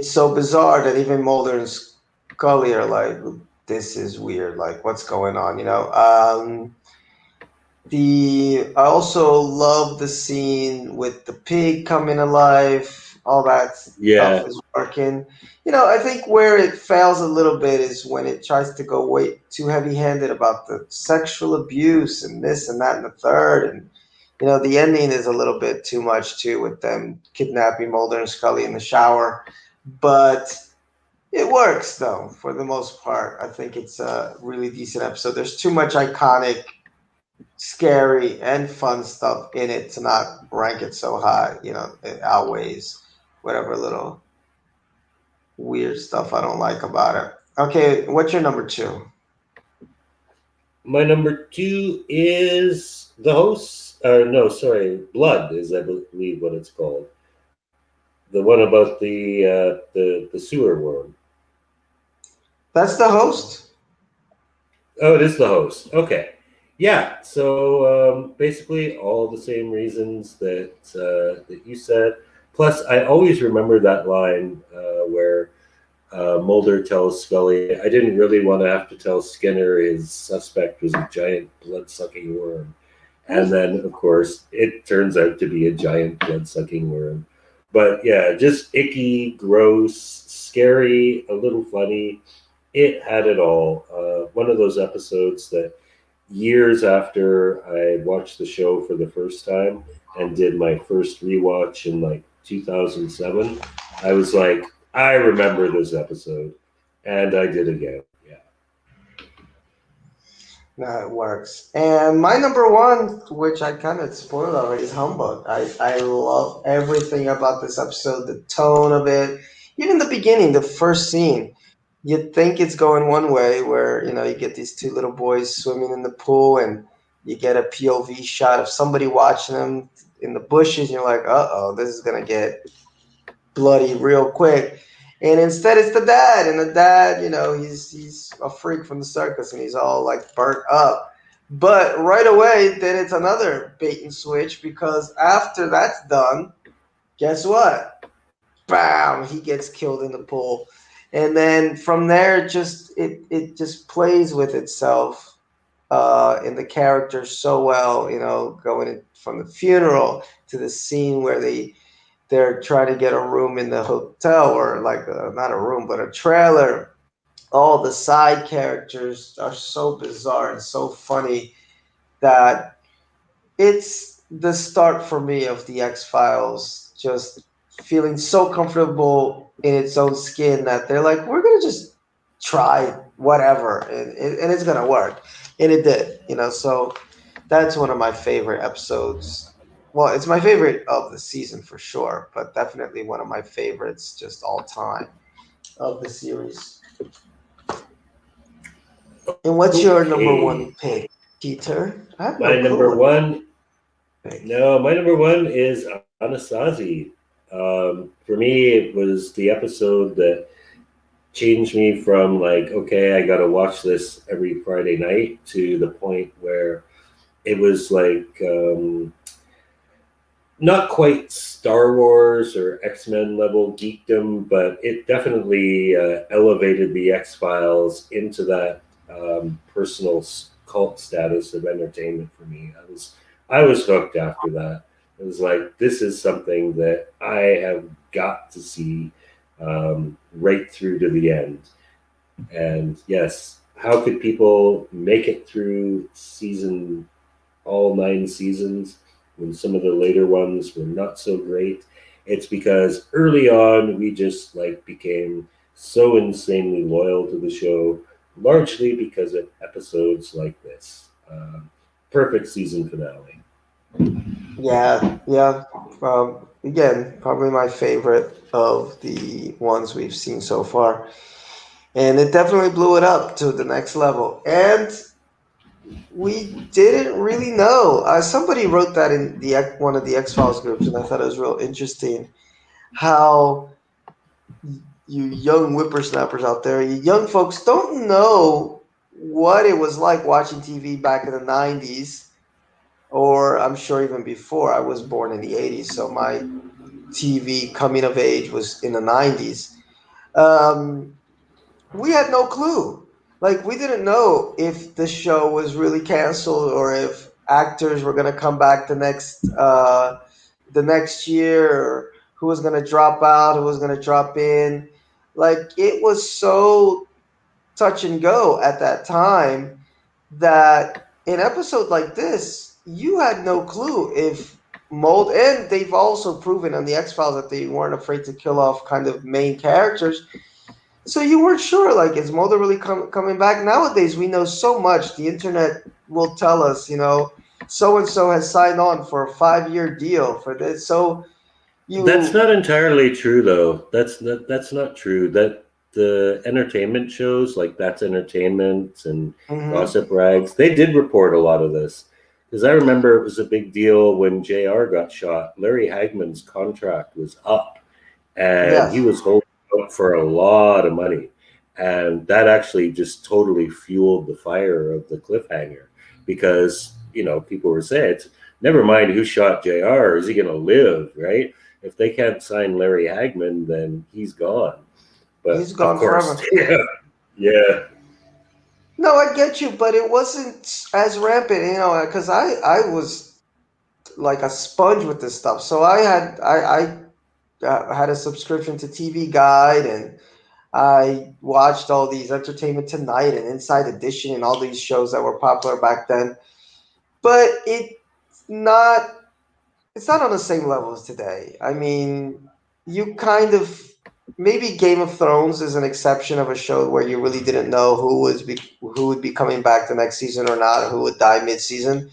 so bizarre that even Mulder and Scully are like, "This is weird. Like, what's going on?" The I also love the scene with the pig coming alive. All that stuff yeah, is working. I think where it fails a little bit is when it tries to go way too heavy-handed about the sexual abuse and this and that and the third, and the ending is a little bit too much too with them kidnapping Mulder and Scully in the shower, but it works though for the most part. I think it's a really decent episode. There's too much iconic, scary, and fun stuff in it to not rank it so high. It outweighs whatever little weird stuff I don't like about it. Okay, what's your number two? my number two is the host. No, sorry, Blood is I believe what it's called. The one about the sewer worm. That's the host. Oh, it is the host. Okay, yeah. So basically, all the same reasons that you said. Plus, I always remember that line where Mulder tells Scully, "I didn't really want to have to tell Skinner his suspect was a giant blood-sucking worm." And then, of course, it turns out to be a giant blood-sucking worm. But yeah, just icky, gross, scary, a little funny. It had it all. One of those episodes that years after I watched the show for the first time and did my first rewatch in like 2007, I was like, I remember this episode. And I did again. Yeah. No, it works. And my number one, which I kind of spoiled already, is Humbug. I love everything about this episode, the tone of it, even the beginning, the first scene. You'd think it's going one way, where you get these two little boys swimming in the pool, and you get a POV shot of somebody watching them in the bushes. And you're like, uh oh, this is gonna get bloody real quick. And instead, it's the dad, and the dad, he's a freak from the circus, and he's all like burnt up. But right away, then it's another bait and switch because after that's done, guess what? Bam! He gets killed in the pool, and then from there, it just plays with itself in the characters so well. Going from the funeral to the scene where they're trying to get a room in the hotel, or like not a room but a trailer. all the side characters are so bizarre and so funny that it's the start for me of the X Files just feeling so comfortable in its own skin that they're like, we're gonna just try whatever, and it's gonna work, and it did, So that's one of my favorite episodes. Well, it's my favorite of the season for sure, but definitely one of my favorites just all time of the series. And what's your number one Okay. pick, Peter? I have no My clue number what one, pick. no, my number one is Anasazi. For me, it was the episode that changed me from like, okay, I got to watch this every Friday night to the point where it was like not quite Star Wars or X-Men level geekdom, but it definitely elevated the X-Files into that personal cult status of entertainment for me. I was hooked after that. It was like, this is something that I have got to see right through to the end. And yes, how could people make it through all 9 seasons when some of the later ones were not so great? It's because early on we just like became so insanely loyal to the show, largely because of episodes like this. Perfect season finale. Yeah, yeah. Again, probably my favorite of the ones we've seen so far. And it definitely blew it up to the next level. And we didn't really know. Somebody wrote that in one of the X Files groups, and I thought it was real interesting how you young whippersnappers out there, you young folks, don't know what it was like watching TV back in the 90s, or I'm sure even before. I was born in the 80s, so my TV coming of age was in the 90s. Um, we had no clue. Like, we didn't know if the show was really canceled or if actors were going to come back the next year, or who was going to drop out, who was going to drop in. Like, it was so touch and go at that time that an episode like this, you had no clue if Mold, and they've also proven on the X Files that they weren't afraid to kill off kind of main characters. So you weren't sure, like, is Mulder really coming back? Nowadays, we know so much. The internet will tell us, so and so has signed on for a 5-year deal for this. So That's you, not entirely true, though. That's not true. That the entertainment shows like That's Entertainment and mhm. Gossip Rags, they did report a lot of this because I remember it was a big deal when Jr. got shot. Larry Hagman's contract was up, and he Yes, was holding out for a lot of money, and that actually just totally fueled the fire of the cliffhanger because people were saying, never mind who shot Jr. Is he going to live, right? If they can't sign Larry Hagman, then he's gone. he's But of gone course, forever. yeah, No, I get you, but it wasn't as rampant, because I was like a sponge with this stuff. So I had a subscription to TV Guide, and I watched all these Entertainment Tonight and Inside Edition and all these shows that were popular back then. But not it's not on the same level as today. I mean, you kind of maybe Game of Thrones is an exception of a show where you really didn't know who would be coming back the next season or not, or who would die mid-season.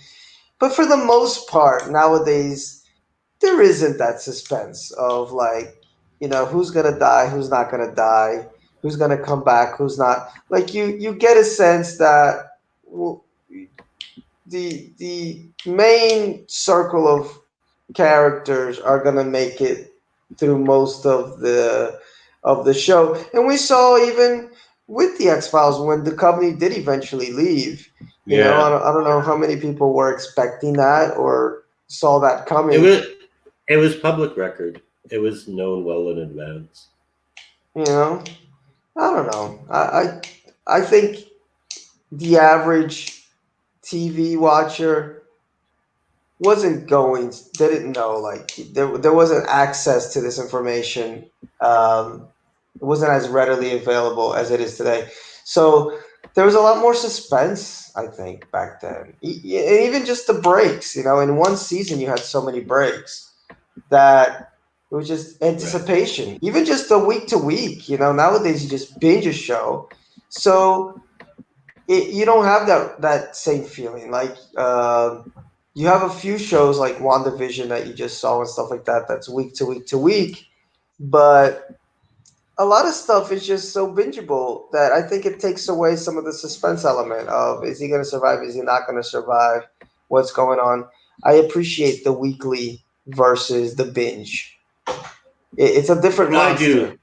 But for the most part, nowadays there isn't that suspense of like, who's gonna die, who's not gonna die, who's gonna come back, who's not. Like you get a sense that the main circle of characters are gonna make it through most of the show, and we saw even with the X Files when the company did eventually leave. yeah. I don't know how many people were expecting that or saw that It coming. was it was public record. It was known well in advance. You know, I don't know. I think the average TV watcher wasn't going, didn't know, like there wasn't access to this information. It wasn't as readily available as it is today. So there was a lot more suspense, I think, back then. Even just the breaks, in one season you had so many breaks that it was just Right. anticipation. Even just the week to week, nowadays you just binge a show. So you don't have that same feeling. Like you have a few shows like WandaVision that you just saw and stuff like that. That's week to week to week, but a lot of stuff is just so bingeable that I think it takes away some of the suspense element of is he going to survive? Is he not going to survive? What's going on? I appreciate the weekly versus the binge. It's a different I monster. do.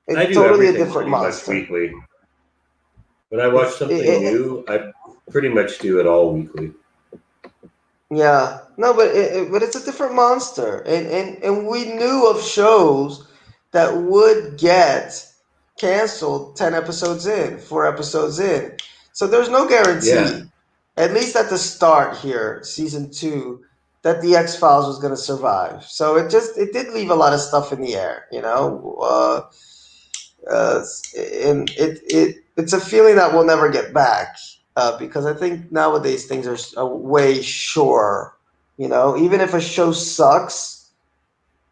I It's do totally a everything different pretty much monster. weekly. When I watch It's something new, I pretty much do it all weekly. Yeah, no, but it's a different monster, and we knew of shows that would get canceled 10 episodes in, 4 episodes in. So there's no Yeah. guarantee, at least at the start here, season two, that the X Files was going to survive. So it did leave a lot of stuff in the air, uh, and it's a feeling that we'll never get back because I think nowadays things are way sure. Even if a show sucks,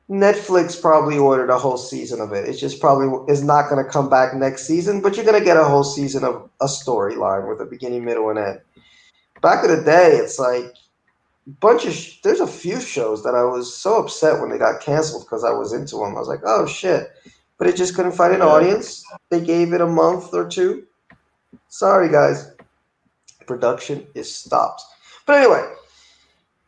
Netflix probably ordered a whole season of it. It just probably is not going to come back next season, but you're going to get a whole season of a storyline with a beginning, middle, and end. Back in the day, it's like there's a few shows that I was so upset when they got canceled because I was into them. I was like, oh shit, but it just couldn't find an Yeah. audience. They gave it a month or two. Sorry, guys, production is stopped. But anyway,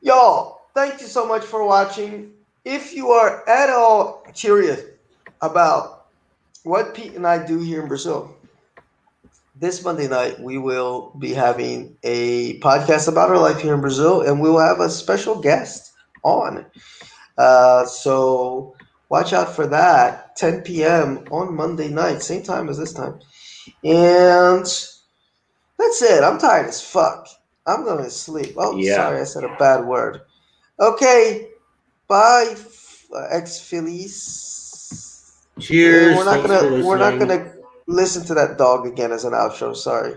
y'all, thank you so much for watching. If you are at all curious about what Pete and I do here in Brazil, this Monday night we will be having a podcast about our life here in Brazil, and we will have a special guest on. So watch out for that. 10 p.m. on Monday night, same time as this time. And that's it. I'm tired as fuck. I'm going to sleep. Oh, Yeah. sorry, I said a bad word. Okay, bye, ex Phillies. And Cheers. Thanks for we're not listening. gonna listen to that dog again as an outro. Sorry.